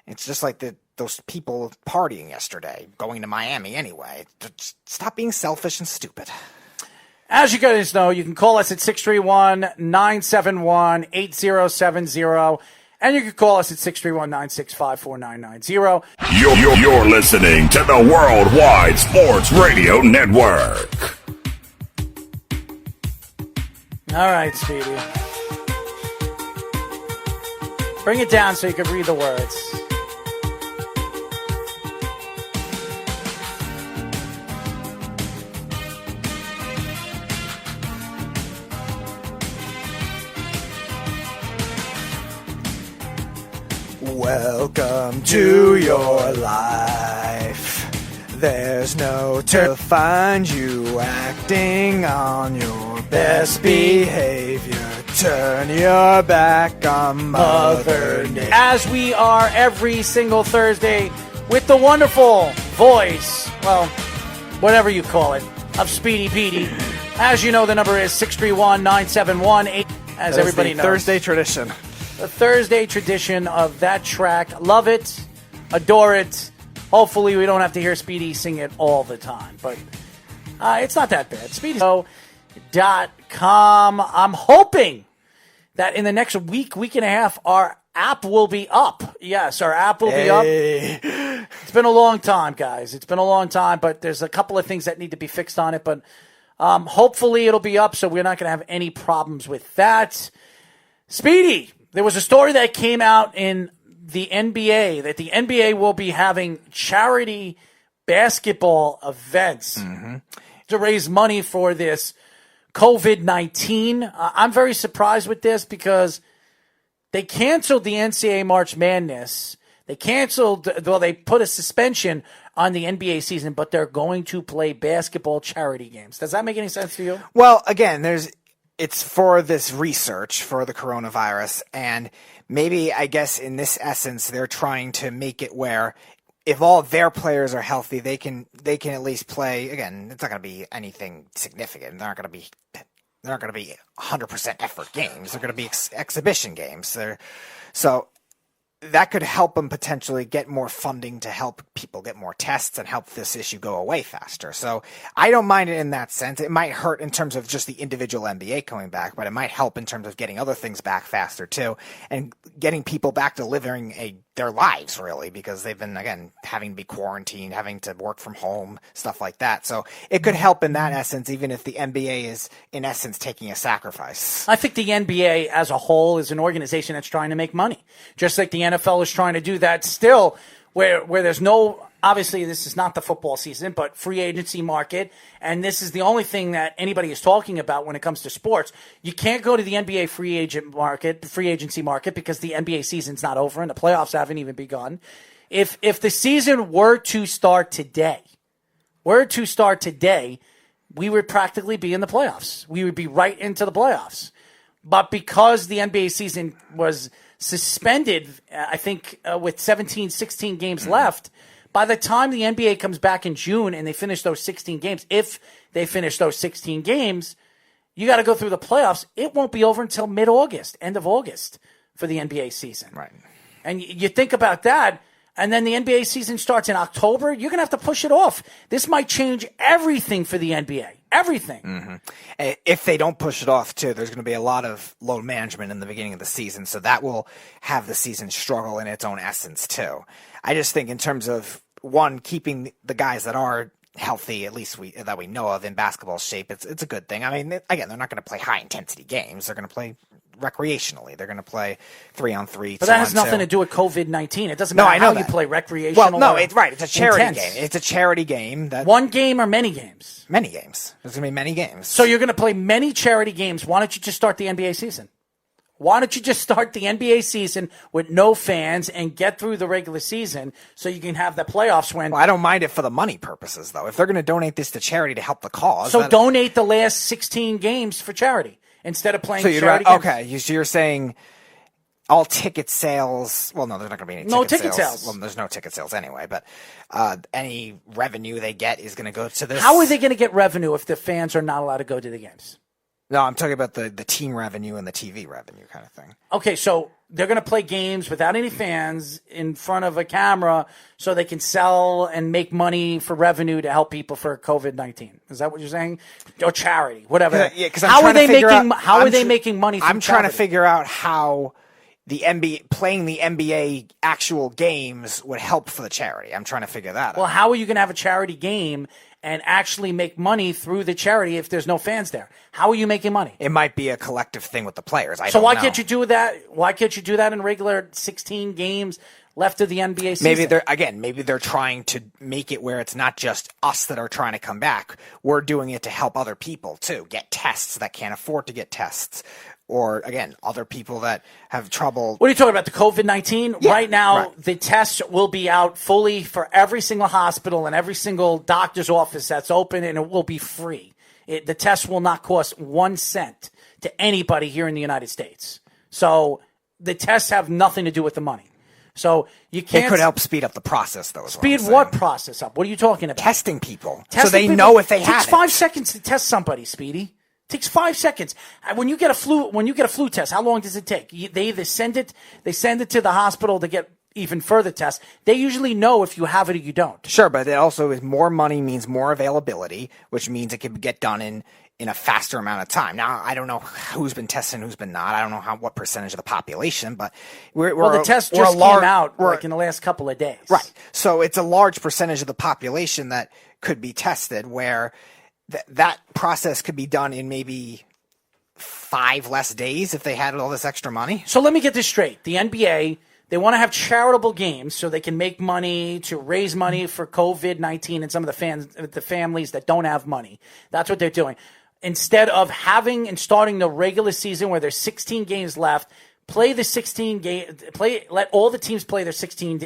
It's just like those people partying yesterday, going to Miami anyway. Just stop being selfish and stupid. As you guys know, you can call us at 631-971-8070. And you can call us at 631-965-4990. You're listening to the Worldwide Sports Radio Network. All right, Speedy. Bring it down so you can read the words. Welcome to your life. There's no to find you acting on your best behavior. Turn your back on Mother Nature. As we are every single Thursday with the wonderful voice, well, whatever you call it, of Speedy Petey. As you know, the number is 631-971-8. As everybody knows. Thursday tradition. The Thursday tradition of that track. Love it. Adore it. Hopefully we don't have to hear Speedy sing it all the time. But it's not that bad. SpeedyShow.com. I'm hoping that in the next week and a half, our app will be up. Yes, our app will be up. It's been a long time, guys. It's been a long time, but there's a couple of things that need to be fixed on it. But hopefully it'll be up, so we're not going to have any problems with that. Speedy, there was a story that came out in the NBA that the NBA will be having charity basketball events to raise money for this COVID-19. I'm very surprised with this because they canceled the NCAA March Madness. They put a suspension on the NBA season, but they're going to play basketball charity games. Does that make any sense to you? Well, again, it's for this research for the coronavirus, and maybe, I guess, in this essence, they're trying to make it where if all their players are healthy, they can at least play. Again, it's not going to be anything significant. They're not going to be 100% effort games. They're going to be exhibition games. So that could help them potentially get more funding to help people get more tests and help this issue go away faster. So I don't mind it in that sense. It might hurt in terms of just the individual NBA coming back, but it might help in terms of getting other things back faster too, and getting people back to living their lives, really, because they've been, again, having to be quarantined, having to work from home, stuff like that. So it could help in that essence, even if the NBA is, in essence, taking a sacrifice. I think the NBA as a whole is an organization that's trying to make money, just like the NFL is trying to do that still, where there's no, obviously this is not the football season, but free agency market, and this is the only thing that anybody is talking about when it comes to sports. You can't go to the NBA free agency market, because the NBA season's not over and the playoffs haven't even begun. If the season were to start today, we would practically be in the playoffs. We would be right into the playoffs. But because the NBA season was suspended, I think with 16 games left, by the time the NBA comes back in June and they finish those 16 games, if they finish those 16 games, you got to go through the playoffs. It won't be over until mid-August, end of August for the NBA season. Right. And you think about that, and then the NBA season starts in October, you're going to have to push it off. This might change everything for the NBA. Everything. Mm-hmm. If they don't push it off, too, there's going to be a lot of load management in the beginning of the season, so that will have the season struggle in its own essence, too. I just think in terms of, one, keeping the guys that are healthy, at least that we know of, in basketball shape, it's a good thing. I mean, again, they're not going to play high-intensity games. They're going to play recreationally. They're going to play 3-on-3, but that has nothing to do with COVID-19. It doesn't matter how you play recreational. Well, no, it's right. It's a charity intense game. It's a charity game. One game or many games? Many games. There's going to be many games. So you're going to play many charity games. Why don't you just start the NBA season? Why don't you just start the NBA season with no fans and get through the regular season so you can have the playoffs when... Well, I don't mind it for the money purposes, though. If they're going to donate this to charity to help the cause... So donate the last 16 games for charity instead of playing charity games. Okay, so you're saying all ticket sales... Well, no, there's not going to be any ticket sales. Well, there's no ticket sales anyway, but any revenue they get is going to go to this... How are they going to get revenue if the fans are not allowed to go to the games? No, I'm talking about the team revenue and the TV revenue kind of thing. Okay, so they're going to play games without any fans in front of a camera so they can sell and make money for revenue to help people for COVID-19. Is that what you're saying? Or charity, whatever. How are they making money from I'm trying to charity? figure out how the NBA playing the NBA actual games would help for the charity. I'm trying to figure that out. Well, how are you going to have a charity game and actually make money through the charity if there's no fans there? How are you making money? It might be a collective thing with the players. So why can't you do that? Why can't you do that in regular 16 games left of the NBA season? Maybe they're trying to make it where it's not just us that are trying to come back. We're doing it to help other people too, get tests that can't afford to get tests. Or, again, other people that have trouble. What are you talking about, the COVID-19? Yeah, right now, the tests will be out fully for every single hospital and every single doctor's office that's open, and it will be free. The test will not cost 1 cent to anybody here in the United States. So the tests have nothing to do with the money. So you can't. It could help speed up the process, though. Speed what process up? What are you talking about? Testing people. So they know if they have it. It takes 5 seconds to test somebody, Speedy. Takes 5 seconds. When you get a flu test, how long does it take? They either send it to the hospital to get even further tests. They usually know if you have it or you don't. Sure, but it also is more money means more availability, which means it can get done in a faster amount of time. Now, I don't know who's been tested and who's been not. I don't know what percentage of the population, but the test just came out in the last couple of days. Right. So it's a large percentage of the population that could be tested where that process could be done in maybe 5 less days if they had all this extra money. So let me get this straight. The NBA, they want to have charitable games so they can make money to raise money for COVID-19 and some of the families that don't have money. That's what they're doing. Instead of having and starting the regular season where there's 16 games left, let all the teams play their 16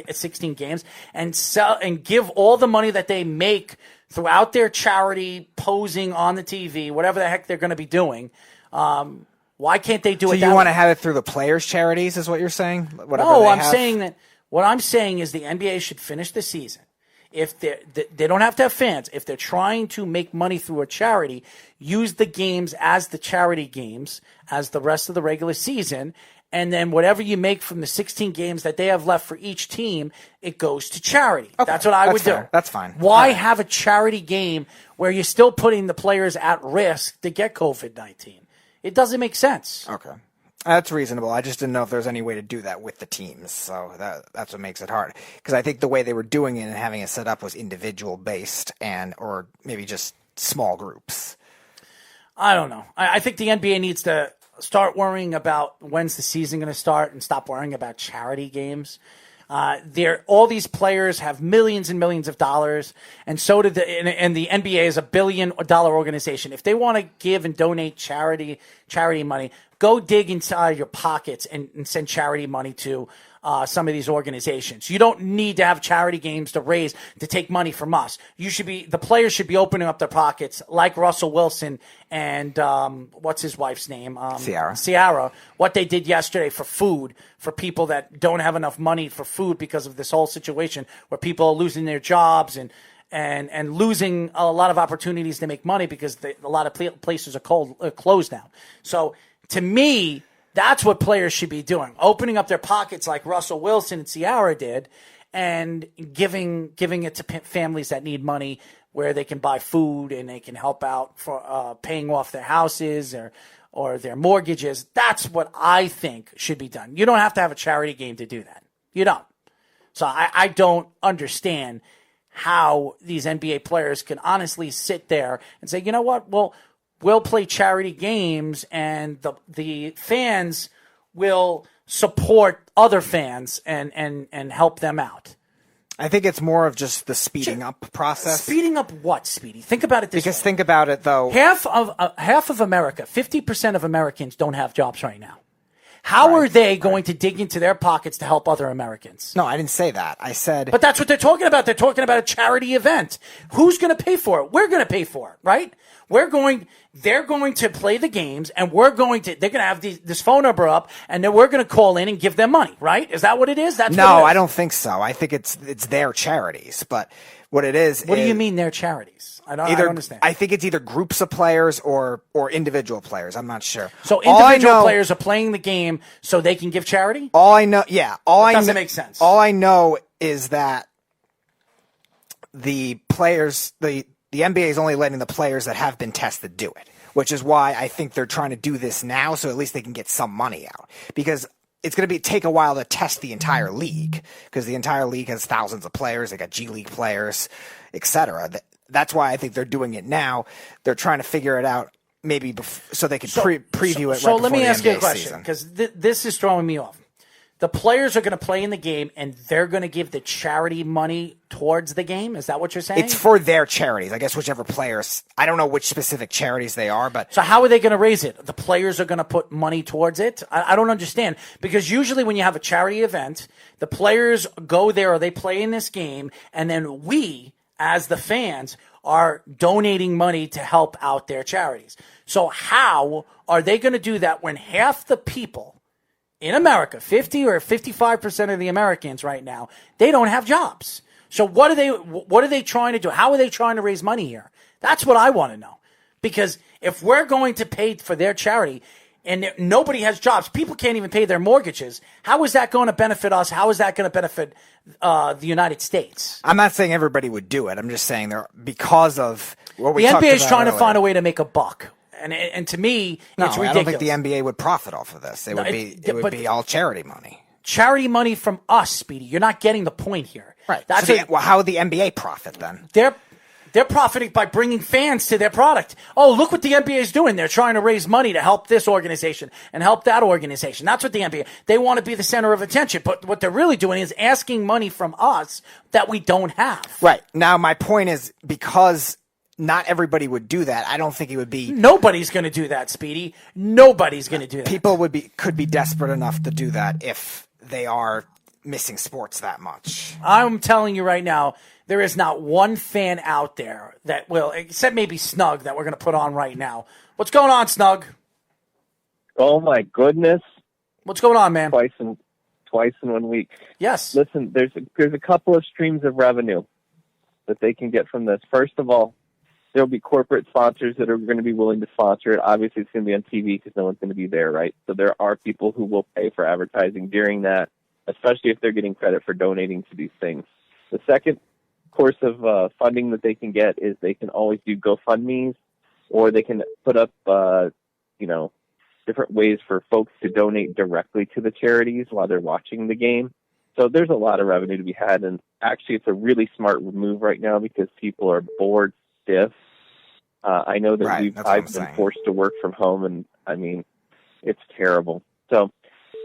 games and give all the money that they make throughout their charity, posing on the TV, whatever the heck they're going to be doing, Why can't they do so it? So you want to have it through the players' charities, is what you're saying? No, I'm saying that. What I'm saying is the NBA should finish the season. If they don't have to have fans. If they're trying to make money through a charity, use the games as the charity games, as the rest of the regular season, and then whatever you make from the 16 games that they have left for each team, it goes to charity. Okay, that's what I would do. That's fine. Why have a charity game where you're still putting the players at risk to get COVID-19? It doesn't make sense. Okay. That's reasonable. I just didn't know if there's any way to do that with the teams. So that's what makes it hard. Because I think the way they were doing it and having it set up was individual based or maybe just small groups. I don't know. I think the NBA needs to start worrying about when's the season going to start and stop worrying about charity games. All these players have millions and millions of dollars, and so did and the NBA is $1 billion organization. If they want to give and donate charity money, go dig inside your pockets and send charity money to some of these organizations. You don't need to have charity games to take money from us. The players should be opening up their pockets like Russell Wilson and what's his wife's name? Ciara. What they did yesterday for food for people that don't have enough money for food because of this whole situation where people are losing their jobs and losing a lot of opportunities to make money because a lot of places are closed now. So to me, that's what players should be doing, opening up their pockets like Russell Wilson and Ciara did and giving it to families that need money where they can buy food and they can help out for paying off their houses or their mortgages. That's what I think should be done. You don't have to have a charity game to do that. You don't. So I don't understand how these NBA players can honestly sit there and say, you know what, we'll play charity games and the fans will support other fans and help them out. I think it's more of just the speeding up process. Speeding up what, Speedy? Think about it this way. Because think about it, though. Half of America, 50% of Americans don't have jobs right now. How are they going to dig into their pockets to help other Americans? No, I didn't say that. I said... But that's what they're talking about. They're talking about a charity event. Who's going to pay for it? We're going to pay for it, right? They're going to play the games, and they're going to have this phone number up, and then we're going to call in and give them money, right? Is that what it is? No, I don't think so. I think it's their charities, but what it is... What do you mean their charities? I don't understand. I think it's either groups of players or individual players. I'm not sure. So individual players are playing the game so they can give charity? All I know, yeah. Doesn't make sense. All I know is that the players, the NBA is only letting the players that have been tested do it, which is why I think they're trying to do this now so at least they can get some money out. Because it's going to take a while to test the entire league because the entire league has thousands of players. They got G League players, etc. That's why I think they're doing it now. They're trying to figure it out maybe so they can preview it. So let me ask you a question because this is throwing me off. The players are going to play in the game and they're going to give the charity money towards the game. Is that what you're saying? It's for their charities. I guess whichever players. I don't know which specific charities they are, but. So how are they going to raise it? The players are going to put money towards it? I don't understand. Because usually when you have a charity event, the players go there or they play in this game and then we, as the fans, are donating money to help out their charities. So how are they going to do that when half the people in America, 50 or 55% of the Americans right now, they don't have jobs? So what are they trying to do? How are they trying to raise money here? That's what I want to know. Because if we're going to pay for their charity and nobody has jobs, people can't even pay their mortgages, how is that going to benefit us? How is that going to benefit the United States? I'm not saying everybody would do it. I'm just saying because of what we talked about the NBA is trying earlier. to find a way to make a buck. And to me, it's ridiculous. I don't think the NBA would profit off of this. It would be all charity money. Charity money from us, Speedy. You're not getting the point here. Right. How would the NBA profit then? They're profiting by bringing fans to their product. Oh, look what the NBA is doing. They're trying to raise money to help this organization and help that organization. That's what the NBA, they want to be the center of attention. But what they're really doing is asking money from us that we don't have. Right. Now, my point is because not everybody would do that. I don't think it would be. Nobody's going to do that, Speedy. Nobody's going to do that. People could be desperate enough to do that if they are missing sports that much. I'm telling you right now, there is not one fan out there that will, except maybe Snug, that we're going to put on right now. What's going on, Snug? Oh my goodness! What's going on, man? Twice in 1 week. Yes. Listen, there's a couple of streams of revenue that they can get from this. First of all, there'll be corporate sponsors that are going to be willing to sponsor it. Obviously, it's going to be on TV because no one's going to be there, right? So there are people who will pay for advertising during that, especially if they're getting credit for donating to these things. The second course of funding that they can get is they can always do GoFundMes, or they can put up, different ways for folks to donate directly to the charities while they're watching the game. So there's a lot of revenue to be had, and actually it's a really smart move right now because people are bored stiff. I know that I've been forced to work from home, and I mean, it's terrible. So,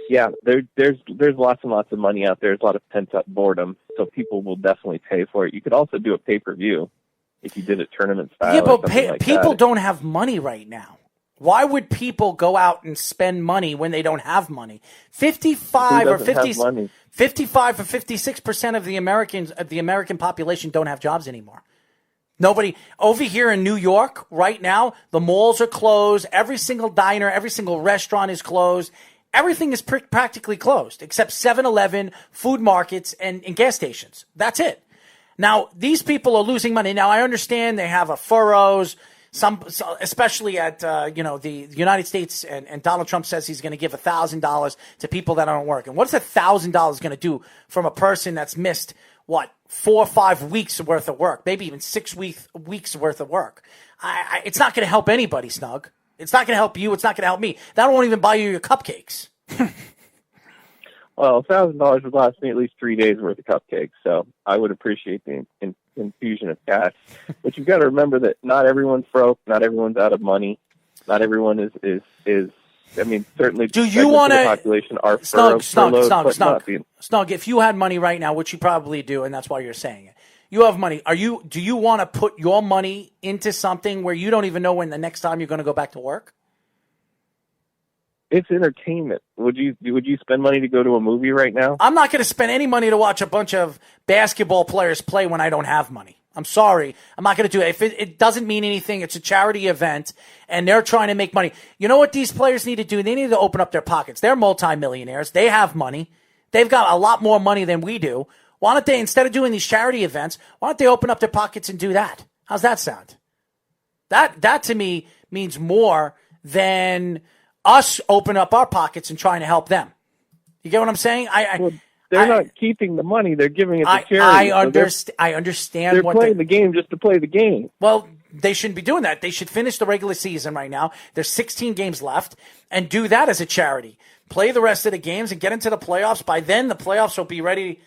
yeah, there's lots and lots of money out there. There's a lot of pent-up boredom, so people will definitely pay for it. You could also do a pay-per-view if you did a tournament style. Yeah, but people don't have money right now. Why would people go out and spend money when they don't have money? 55 or 56% of the American population don't have jobs anymore. Nobody over here in New York right now, the malls are closed. Every single diner, every single restaurant is closed. Everything is practically closed except 7-Eleven, food markets, and gas stations. That's it. Now, these people are losing money. Now, I understand they have furloughs, especially at the United States, and Donald Trump says he's going to give $1,000 to people that aren't working. What's $1,000 going to do from a person that's missed 4 or 5 weeks worth of work, maybe even 6 weeks worth of work? It's not going to help anybody, Snug. It's not going to help you. It's not going to help me. That won't even buy you your cupcakes. Well, $1,000 would last me at least 3 days worth of cupcakes, so I would appreciate the infusion of cash. But you've got to remember that not everyone's broke, not everyone's out of money, not everyone is. I mean, certainly. Do you want to? Population are Snug. If you had money right now, which you probably do, and that's why you're saying it. You have money. Do you want to put your money into something where you don't even know when the next time you're going to go back to work? It's entertainment. Would you spend money to go to a movie right now? I'm not going to spend any money to watch a bunch of basketball players play when I don't have money. I'm sorry. I'm not going to do it. If it doesn't mean anything, it's a charity event, and they're trying to make money. You know what these players need to do? They need to open up their pockets. They're multimillionaires. They have money. They've got a lot more money than we do. Why don't they, instead of doing these charity events, why don't they open up their pockets and do that? How's that sound? That to me means more than us open up our pockets and trying to help them. You get what I'm saying? They're not keeping the money; they're giving it to charity. I understand. They're playing the game just to play the game. Well, they shouldn't be doing that. They should finish the regular season right now. There's 16 games left, and do that as a charity. Play the rest of the games and get into the playoffs. By then, the playoffs will be ready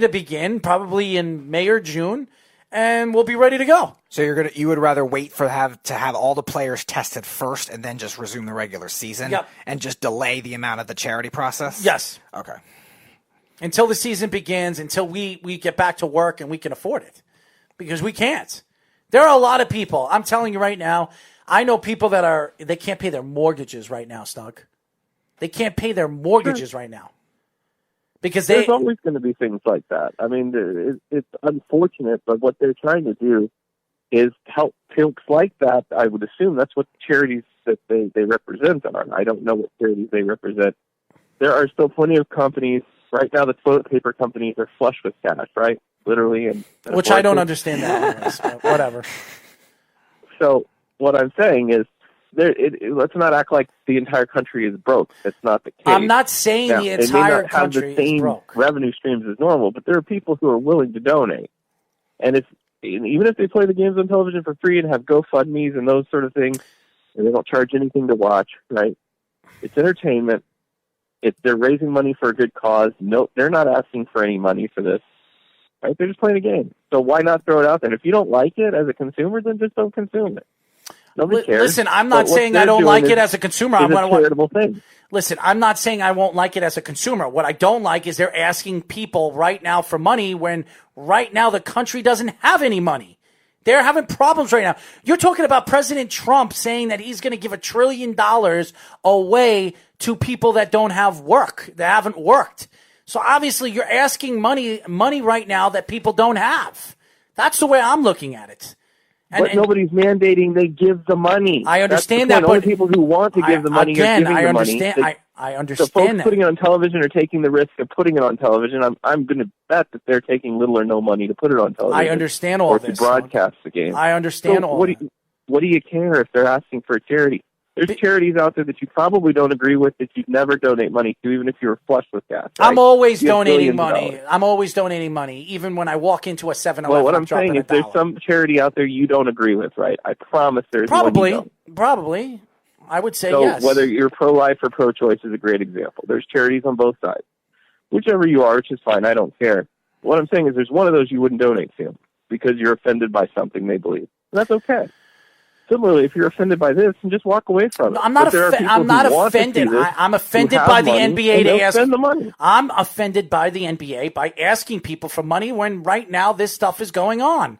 to begin, probably in May or June, and we'll be ready to go. So you would rather wait to have all the players tested first and then just resume the regular season and just delay the amount of the charity process? Yes. Okay. Until the season begins, until we get back to work and we can afford it. Because we can't. There are a lot of people, I'm telling you right now, I know people that they can't pay their mortgages right now, Snug. They can't pay their mortgages right now. Because there's always going to be things like that. I mean, it's unfortunate, but what they're trying to do is help folks like that. I would assume that's what charities that they represent are. I don't know what charities they represent. There are still plenty of companies. Right now, the toilet paper companies are flush with cash, right? Literally. Which I don't understand that anyways, but whatever. So what I'm saying is, let's not act like the entire country is broke. It's not the case. I'm not saying the entire country is broke. Revenue streams as normal, but there are people who are willing to donate. And even if they play the games on television for free and have GoFundMes and those sort of things, and they don't charge anything to watch, right? It's entertainment. They're raising money for a good cause. No, they're not asking for any money for this. Right? They're just playing a game. So why not throw it out there? If you don't like it as a consumer, then just don't consume it. Nobody cares. Listen, I'm not saying I don't like it as a consumer. It's a charitable thing. Listen, I'm not saying I won't like it as a consumer. What I don't like is they're asking people right now for money when right now the country doesn't have any money. They're having problems right now. You're talking about President Trump saying that he's going to give $1 trillion away to people that don't have work, that haven't worked. So obviously you're asking money right now that people don't have. That's the way I'm looking at it. But nobody's mandating they give the money. I understand That's the point. that, Only but people who want to give the money are giving the money. I understand so folks that. putting it on television are taking the risk of putting it on television. I'm going to bet that they're taking little or no money to put it on television. I understand all or this. to broadcast the game. I understand all that. What do you care if they're asking for a charity? There's charities out there that you probably don't agree with that you'd never donate money to, even if you were flush with cash. Right? I'm always donating money. I'm always donating money, even when I walk into a 7-Eleven. Well, what I'm saying is there's some charity out there you don't agree with, right? I promise there's one you don't. Probably. I would say so yes. Whether you're pro-life or pro-choice is a great example. There's charities on both sides. Whichever you are, which is fine. I don't care. What I'm saying is there's one of those you wouldn't donate to because you're offended by something they believe. And that's okay. Similarly, if you're offended by this, then just walk away from it. I'm not offended. I'm offended by the NBA to ask. The money. I'm offended by the NBA by asking people for money when right now this stuff is going on.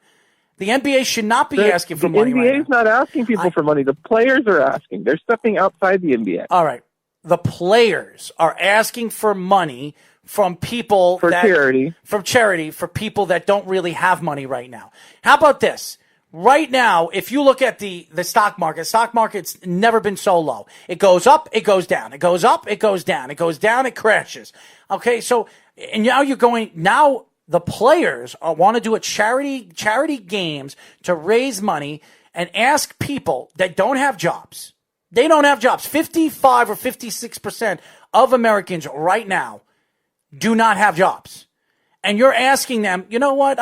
The NBA should not be asking for money. The NBA is not asking people for money. The players are asking. They're stepping outside the NBA. All right. The players are asking for money from people from charity for people that don't really have money right now. How about this? Right now, if you look at the stock market's never been so low. It goes up, it goes down. It goes up, it goes down. It goes down, it crashes. Okay, so and now the players want to do a charity games to raise money and ask people that don't have jobs. They don't have jobs. 55 or 56% of Americans right now do not have jobs. And you're asking them, you know what,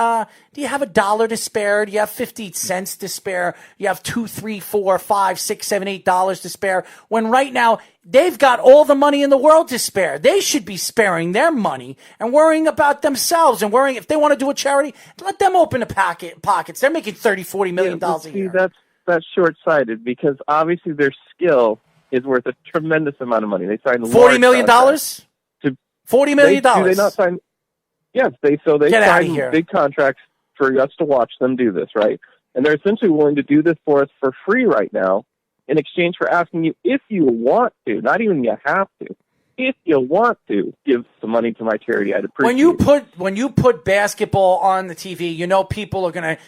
do you have $1 to spare? Do you have 50 cents to spare? You have $2, $3, $4, $5, $6, $7, $8 to spare? When right now, they've got all the money in the world to spare. They should be sparing their money and worrying about themselves and worrying if they want to do a charity, let them open the pockets. They're making $30, $40 million a year. That's short-sighted because obviously their skill is worth a tremendous amount of money. They signed $40 million? $40 million? Do they not sign? Yes, they sign big contracts for us to watch them do this, right? And they're essentially willing to do this for us for free right now in exchange for asking you if you want to, not even you have to, if you want to give some money to my charity. I'd appreciate when you put basketball on the TV, you know people are going to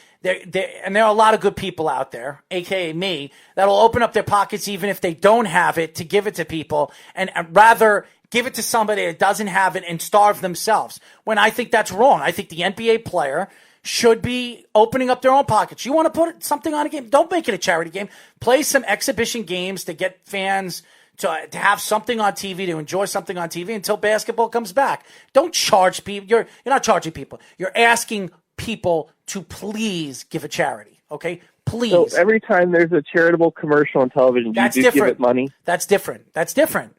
and there are a lot of good people out there, aka me, that'll open up their pockets even if they don't have it to give it to people and rather give it to somebody that doesn't have it and starve themselves. When I think that's wrong. I think the NBA player should be opening up their own pockets. You want to put something on a game? Don't make it a charity game. Play some exhibition games to get fans to have something on TV, to enjoy something on TV until basketball comes back. Don't charge people. You're not charging people. You're asking people to please give a charity, okay? Please. So every time there's a charitable commercial on television, you give it money? That's different.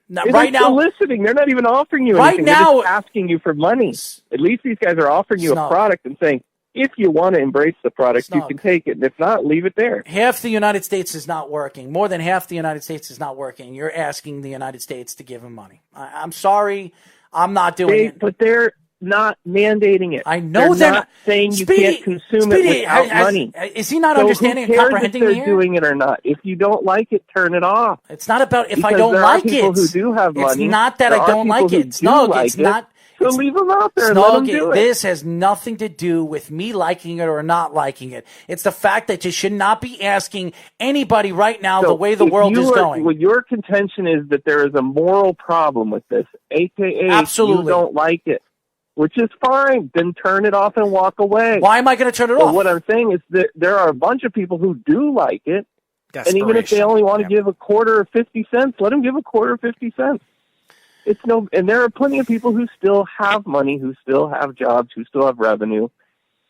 Now, right now, soliciting. They're not even offering you anything. Right now, they're just asking you for money. At least these guys are offering you a product and saying, if you want to embrace the product, you can take it. And if not, leave it there. Half the United States is not working. More than half the United States is not working. You're asking the United States to give them money. I'm sorry. I'm not doing it. But they're not mandating it. I know they're not saying you can't consume it without money. Is he not understanding and comprehending if they're doing it or not? If you don't like it, turn it off. It's not about if I don't like it. There are people who do have money. It's not that I don't like it. No, it's not. So leave them out there and let them do it. This has nothing to do with me liking it or not liking it. It's the fact that you should not be asking anybody right now the way the world is going. Well, your contention is that there is a moral problem with this, a.k.a. Absolutely. You don't like it, which is fine. Then turn it off and walk away. Why am I going to turn it off? What I'm saying is that there are a bunch of people who do like it, and even if they only want to give a quarter or 50 cents, let them give a quarter or 50 cents. And there are plenty of people who still have money, who still have jobs, who still have revenue,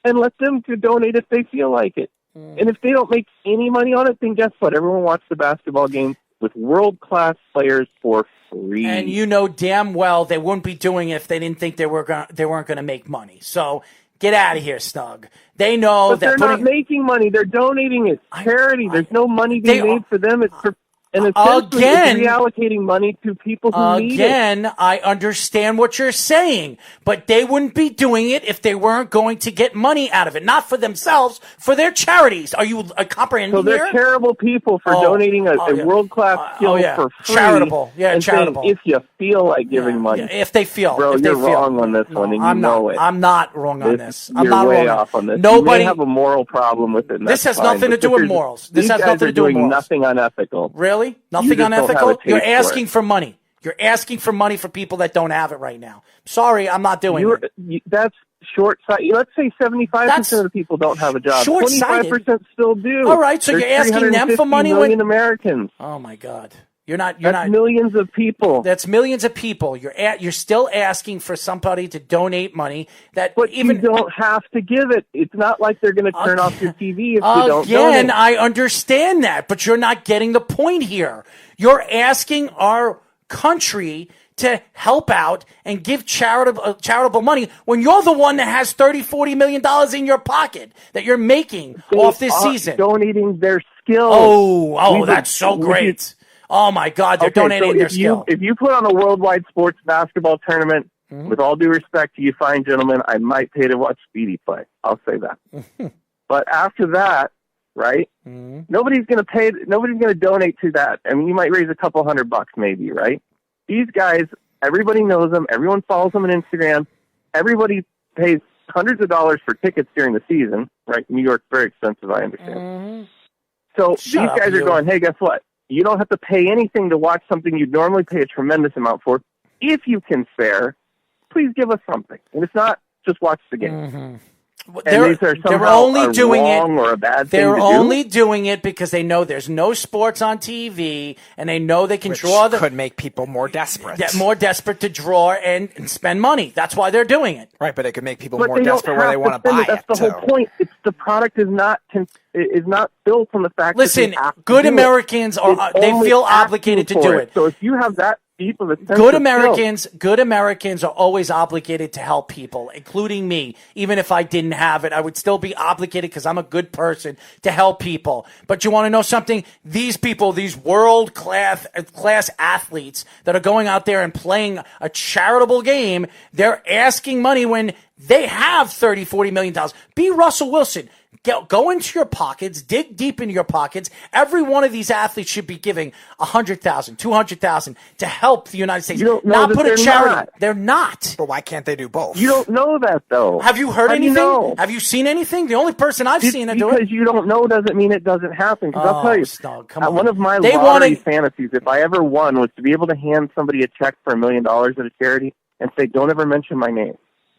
and let them to donate if they feel like it. And if they don't make any money on it, then guess what? Everyone watched the basketball game with world-class players for free. And you know damn well they wouldn't be doing it if they didn't think they weren't going to make money. So get out of here, Snug. They know but they're not making money. They're donating it. Charity. There's no money being made for them. It's for And essentially it's reallocating money to people who need it. Again, I understand what you're saying, but they wouldn't be doing it if they weren't going to get money out of it. Not for themselves, for their charities. Are you comprehending So they're here? terrible people for donating a world-class skill for free. Charitable. Yeah, and charitable. If you feel like giving money. If they feel. Bro, if they you're feel. wrong on this one, and you know it. I'm not wrong on this. I'm You're not way wrong off on this. Nobody You may have a moral problem with it. and This that's has fine, nothing to but do with there's- morals. This has these nothing guys to do are with doing morals. nothing unethical. Really? Nothing You just don't have unethical? a taste You're for asking it. for money. You're asking for money for people that don't have it right now. Sorry, I'm not doing it. That's short-sighted. Let's say 75% of the people don't have a job. Short-sighted? 25% still do. All right, so There's you're asking them for 350 money when million Americans. Oh my God. You're not That's millions of people. That's millions of people. You're still asking for somebody to donate money that But even you don't have to give it. It's not like they're going to turn off your TV if you don't Again, donate. I understand that, but you're not getting the point here. You're asking our country to help out and give charitable money when you're the one that has $30-40 million in your pocket that you're making off this season. Donating their skills. Oh, that's so great. Oh my God, they're donating their skill. If you put on a worldwide sports basketball tournament, with all due respect to you fine gentlemen, I might pay to watch Speedy play. I'll say that. But after that, right? Nobody's going to donate to that. I mean, you might raise a couple $100 maybe, right? These guys, everybody knows them. Everyone follows them on Instagram. Everybody pays hundreds of dollars for tickets during the season, right? New York's very expensive, I understand. So these guys are going, hey, guess what? You don't have to pay anything to watch something you'd normally pay a tremendous amount for. If you can spare, please give us something. And it's not just watch the game. They're only doing it. Or a bad They're thing to only do. doing it because they know there's no sports on TV, and they know they can Which draw the could make people more desperate. more desperate to draw and spend money. That's why they're doing it. Right, but it could make people But more they don't desperate where they have want to spend buy it. That's it. the whole point. It's the product is not built on the fact. Listen, that they have to good do it. Americans are It's they only feel asking obligated to for do it. So if you have that deep of a sense Good of Americans are always obligated to help people, including me. Even if I didn't have it, I would still be obligated because I'm a good person to help people. But you want to know something? These people, these world class athletes that are going out there and playing a charitable game, they're asking money when they have $30-40 million. Be Russell Wilson. Go into your pockets, dig deep into your pockets. Every one of these athletes should be giving $100,000, $200,000 to help the United States. You don't know not that put a they're charity. not. They're not. But why can't they do both? You don't know that though. Have you heard How do anything? you know? Have you seen anything? The only person I've seen to do it. Because you don't know doesn't mean it doesn't happen. Because I'll tell you, Snug, come on. one of my They lottery wanna- fantasies, if I ever won, was to be able to hand somebody a check for $1 million at a charity and say, "Don't ever mention my name,"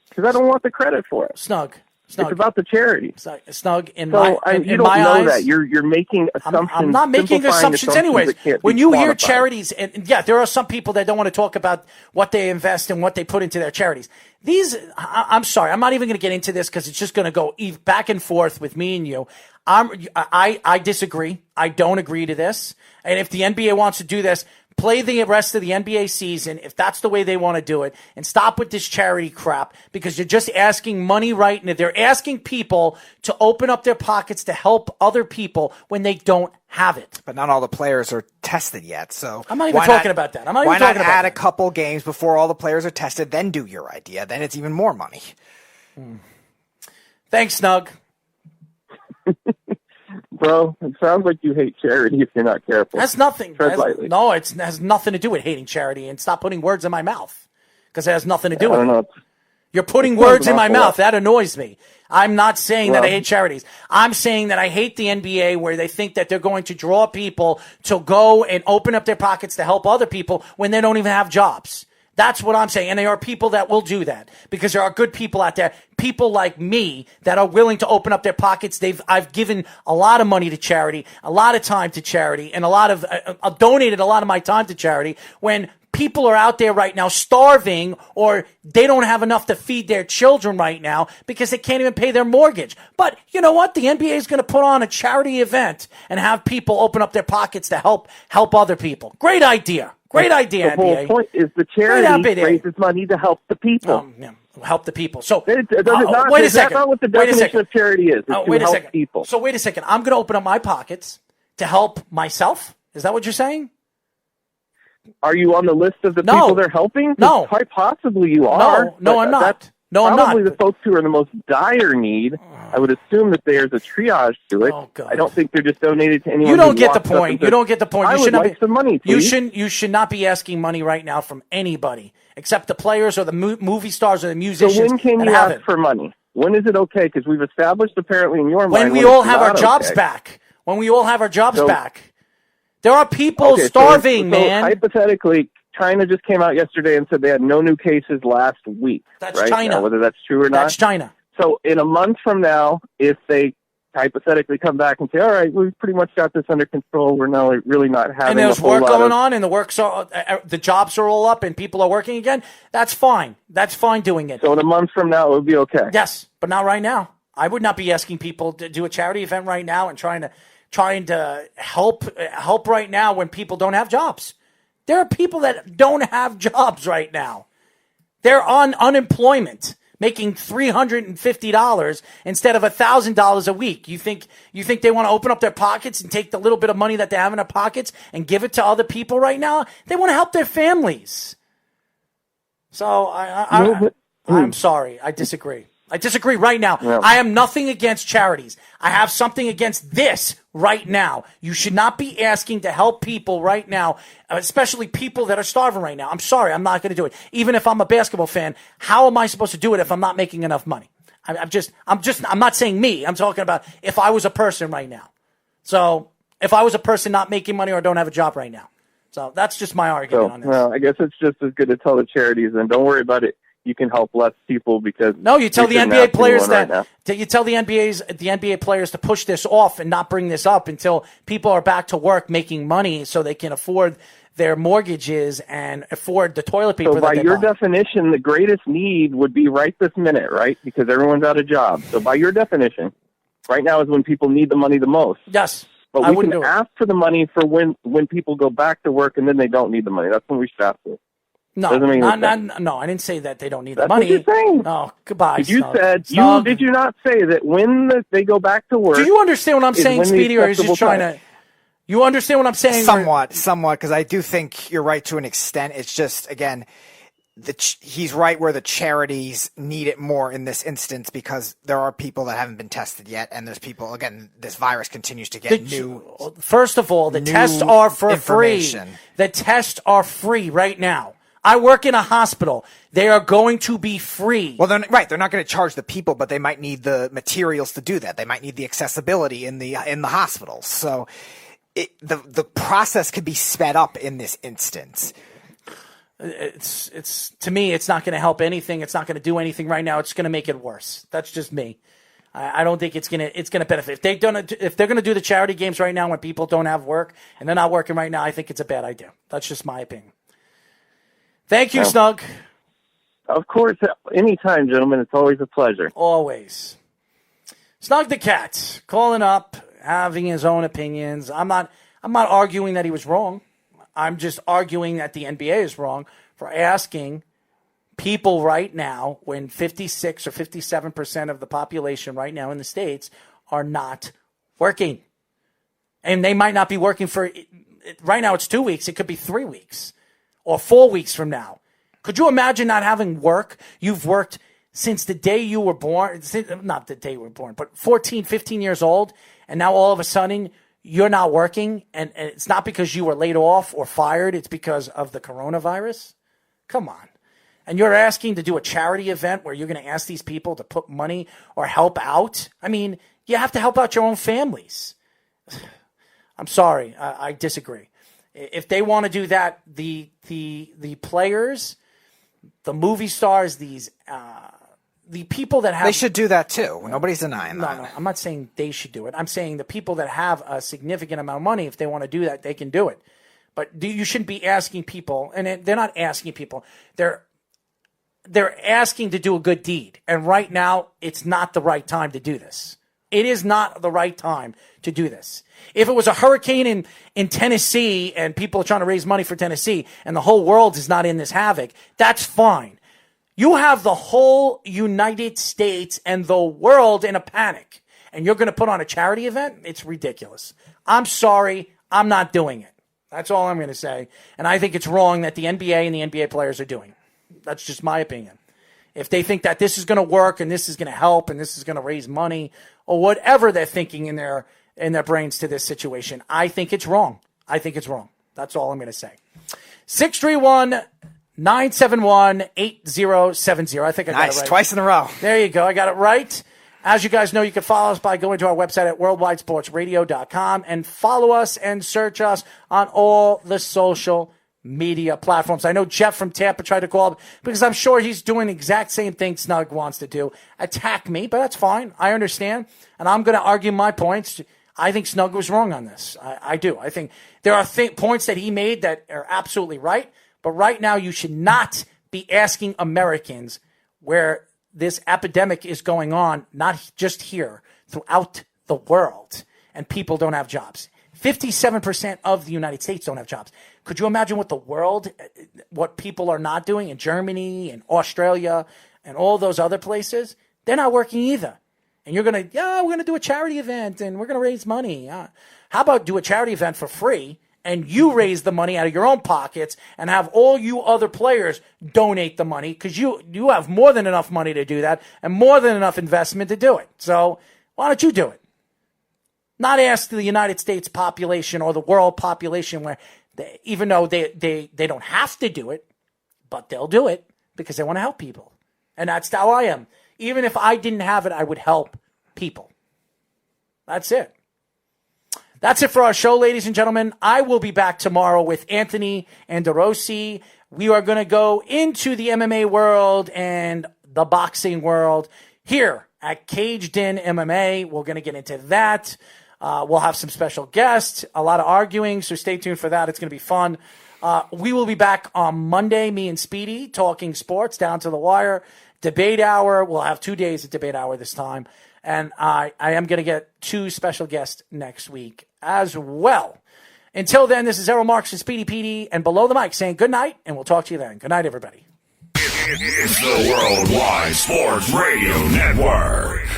because I don't want the credit for it. Snug. It's about the charity. Snug, in So my you in don't my know eyes, that you're making assumptions. I'm not making simplifying assumptions anyways. that can't When be you hear quantified. charities, and yeah, there are some people that don't want to talk about what they invest and what they put into their charities. I'm sorry, I'm not even going to get into this because it's just going to go back and forth with me and you. I disagree. I don't agree to this. And if the NBA wants to do this, play the rest of the NBA season if that's the way they want to do it, and stop with this charity crap because you're just asking money right now. They're asking people to open up their pockets to help other people when they don't have it. But not all the players are tested yet, so I'm not even talking about that. I'm not why even talking not about add that. a couple games before all the players are tested, then do your idea? Then it's even more money. Thanks, Snug. Bro, it sounds like you hate charity if you're not careful. That's nothing. Tread lightly. No, it has nothing to do with hating charity, and stop putting words in my mouth because it has nothing to do with I don't know. it. You're putting It sounds words in my awful. mouth. That annoys me. I'm not saying that I Well- hate charities. I'm saying that I hate the NBA where they think that they're going to draw people to go and open up their pockets to help other people when they don't even have jobs. That's what I'm saying. And there are people that will do that because there are good people out there, people like me that are willing to open up their pockets. I've given a lot of money to charity, a lot of time to charity, and I've donated a lot of my time to charity when people are out there right now starving or they don't have enough to feed their children right now because they can't even pay their mortgage. But you know what? The NBA is going to put on a charity event and have people open up their pockets to help other people. Great idea. Great idea, The whole NBA. point is the Great charity idea. raises money to help the people. Help the people. So does it not, wait a is that second. not what the Wait a definition second. of charity is? Is to Wait a help second. people. So wait a second. I'm going to open up my pockets to help myself Is that what you're saying? Are you on the list of the No. people they're helping? No. Quite possibly you are. No, but I'm not. That's No, I'm not. probably the folks who are in the most dire need. I would assume that there's a triage to it. Oh, God. I don't think they're just donated to anyone. You don't who get the walks up point. and You says, don't get the point. I You would should not like be, some money, you please. you should not be asking money right now from anybody except the players or the movie stars or the So musicians. when can that you have ask it. for money? When is it okay? Because we've established apparently in your When mind we when all it's have our not jobs okay. back. When we all have our jobs So- back. There are people Okay, starving, so man. hypothetically, China just came out yesterday and said they had no new cases last week. That's right? China. Now, whether that's true or not. That's China. So in a month from now, if they hypothetically come back and say, all right, we've pretty much got this under control, we're now really not having And there's a whole work lot going of... on, and the jobs are all up, and people are working again. That's fine. That's fine doing it. So in a month from now, it would be okay. Yes, but not right now. I would not be asking people to do a charity event right now and trying to help right now when people don't have jobs. There are people that don't have jobs right now. They're on unemployment, making $350 instead of $1,000 a week. You think they want to open up their pockets and take the little bit of money that they have in their pockets and give it to other people right now? They want to help their families. So I'm sorry. I disagree. I disagree right now. Yeah. I am nothing against charities. I have something against this right now. You should not be asking to help people right now, especially people that are starving right now. I'm sorry. I'm not going to do it. Even if I'm a basketball fan, how am I supposed to do it if I'm not making enough money? I'm not saying me. I'm talking about if I was a person right now. So if I was a person not making money or don't have a job right now. So that's just my argument on this. Well, I guess it's just as good to tell the charities, and don't worry about it. You can help less people because no, you tell the shouldn't NBA ask players anyone right now. you tell the NBA players to push this off and not bring this up until people are back to work making money so they can afford their mortgages and afford the toilet paper. So by that they your buy. definition, the greatest need would be right this minute, right? Because everyone's out of jobs. So by your definition, right now is when people need the money the most. Yes, but I we wouldn't can do it. ask for the money for when people go back to work and then they don't need the money. That's when we should ask for it. No, Doesn't mean no, I didn't say that they don't need the That's money. what you're saying. No, goodbye. You Snug. said Snug. did you not say that when they go back to work? Do you understand what I'm is saying, when the Speedy, or is he acceptable just trying time? to? You understand what I'm saying? Somewhat, because I do think you're right to an extent. It's just, again, he's right where the charities need it more in this instance because there are people that haven't been tested yet, and there's people, again, this virus continues to get new. First of all, the new tests are for free. information. The tests are free right now. I work in a hospital. They are going to be free. Well, they're not going to charge the people, but they might need the materials to do that. They might need the accessibility in the hospitals. So the process could be sped up in this instance. It's to me, it's not going to help anything. It's not going to do anything right now. It's going to make it worse. That's just me. I don't think it's going to benefit. If they're going to do the charity games right now when people don't have work and they're not working right now, I think it's a bad idea. That's just my opinion. Thank you, Snug. Of course, anytime, gentlemen. It's always a pleasure. Always. Snug the Cat calling up, having his own opinions. I'm not arguing that he was wrong. I'm just arguing that the NBA is wrong for asking people right now when 56 or 57% of the population right now in the States are not working. And they might not be working for, right now it's 2 weeks. It could be 3 weeks or 4 weeks from now. Could you imagine not having work? You've worked since the day you were born, not the day you were born, but 14, 15 years old, and now all of a sudden you're not working, and it's not because you were laid off or fired, it's because of the coronavirus? Come on. And you're asking to do a charity event where you're going to ask these people to put money or help out? I mean, you have to help out your own families. I'm sorry, I disagree. If they want to do that, the players, the movie stars, the people that have... They should do that too. Nobody's denying that. No, I'm not saying they should do it. I'm saying the people that have a significant amount of money, if they want to do that, they can do it. But you shouldn't be asking people, and they're not asking people. They're asking to do a good deed. And right now, it's not the right time to do this. It is not the right time to do this. If it was a hurricane in Tennessee and people are trying to raise money for Tennessee and the whole world is not in this havoc, that's fine. You have the whole United States and the world in a panic, and you're going to put on a charity event? It's ridiculous. I'm sorry. I'm not doing it. That's all I'm going to say. And I think it's wrong that the NBA and the NBA players are doing. That's just my opinion. If they think that this is going to work and this is going to help and this is going to raise money or whatever they're thinking in their brains to this situation, I think it's wrong. I think it's wrong. That's all I'm going to say. 631-971-8070. I think I got it right. Twice in a row. There you go. I got it right. As you guys know, you can follow us by going to our website at worldwidesportsradio.com and follow us and search us on all the social media platforms. I know Jeff from Tampa tried to call because I'm sure he's doing the exact same thing Snug wants to do. Attack me, but that's fine. I understand. And I'm going to argue my points. I think Snug was wrong on this. I do. I think there are points that he made that are absolutely right. But right now, you should not be asking Americans where this epidemic is going on, not just here, throughout the world, and people don't have jobs. 57% of the United States don't have jobs. Could you imagine what the world, what people are not doing in Germany and Australia and all those other places? They're not working either. And you're going to, we're going to do a charity event and we're going to raise money. How about do a charity event for free and you raise the money out of your own pockets and have all you other players donate the money because you have more than enough money to do that and more than enough investment to do it. So why don't you do it? Not ask the United States population or the world population where even though they don't have to do it, but they'll do it because they want to help people. And that's how I am. Even if I didn't have it, I would help people. That's it. That's it for our show, ladies and gentlemen. I will be back tomorrow with Anthony Anderosi. We are going to go into the MMA world and the boxing world here at Caged In MMA. We're going to get into that. We'll have some special guests, a lot of arguing, so stay tuned for that. It's going to be fun. We will be back on Monday, me and Speedy, talking sports down to the wire. Debate hour. We'll have 2 days of debate hour this time. And I am going to get 2 special guests next week as well. Until then, this is Errol Marks and Speedy PD and Below the Mic saying good night, and we'll talk to you then. Good night, everybody. It's the Worldwide Sports Radio Network.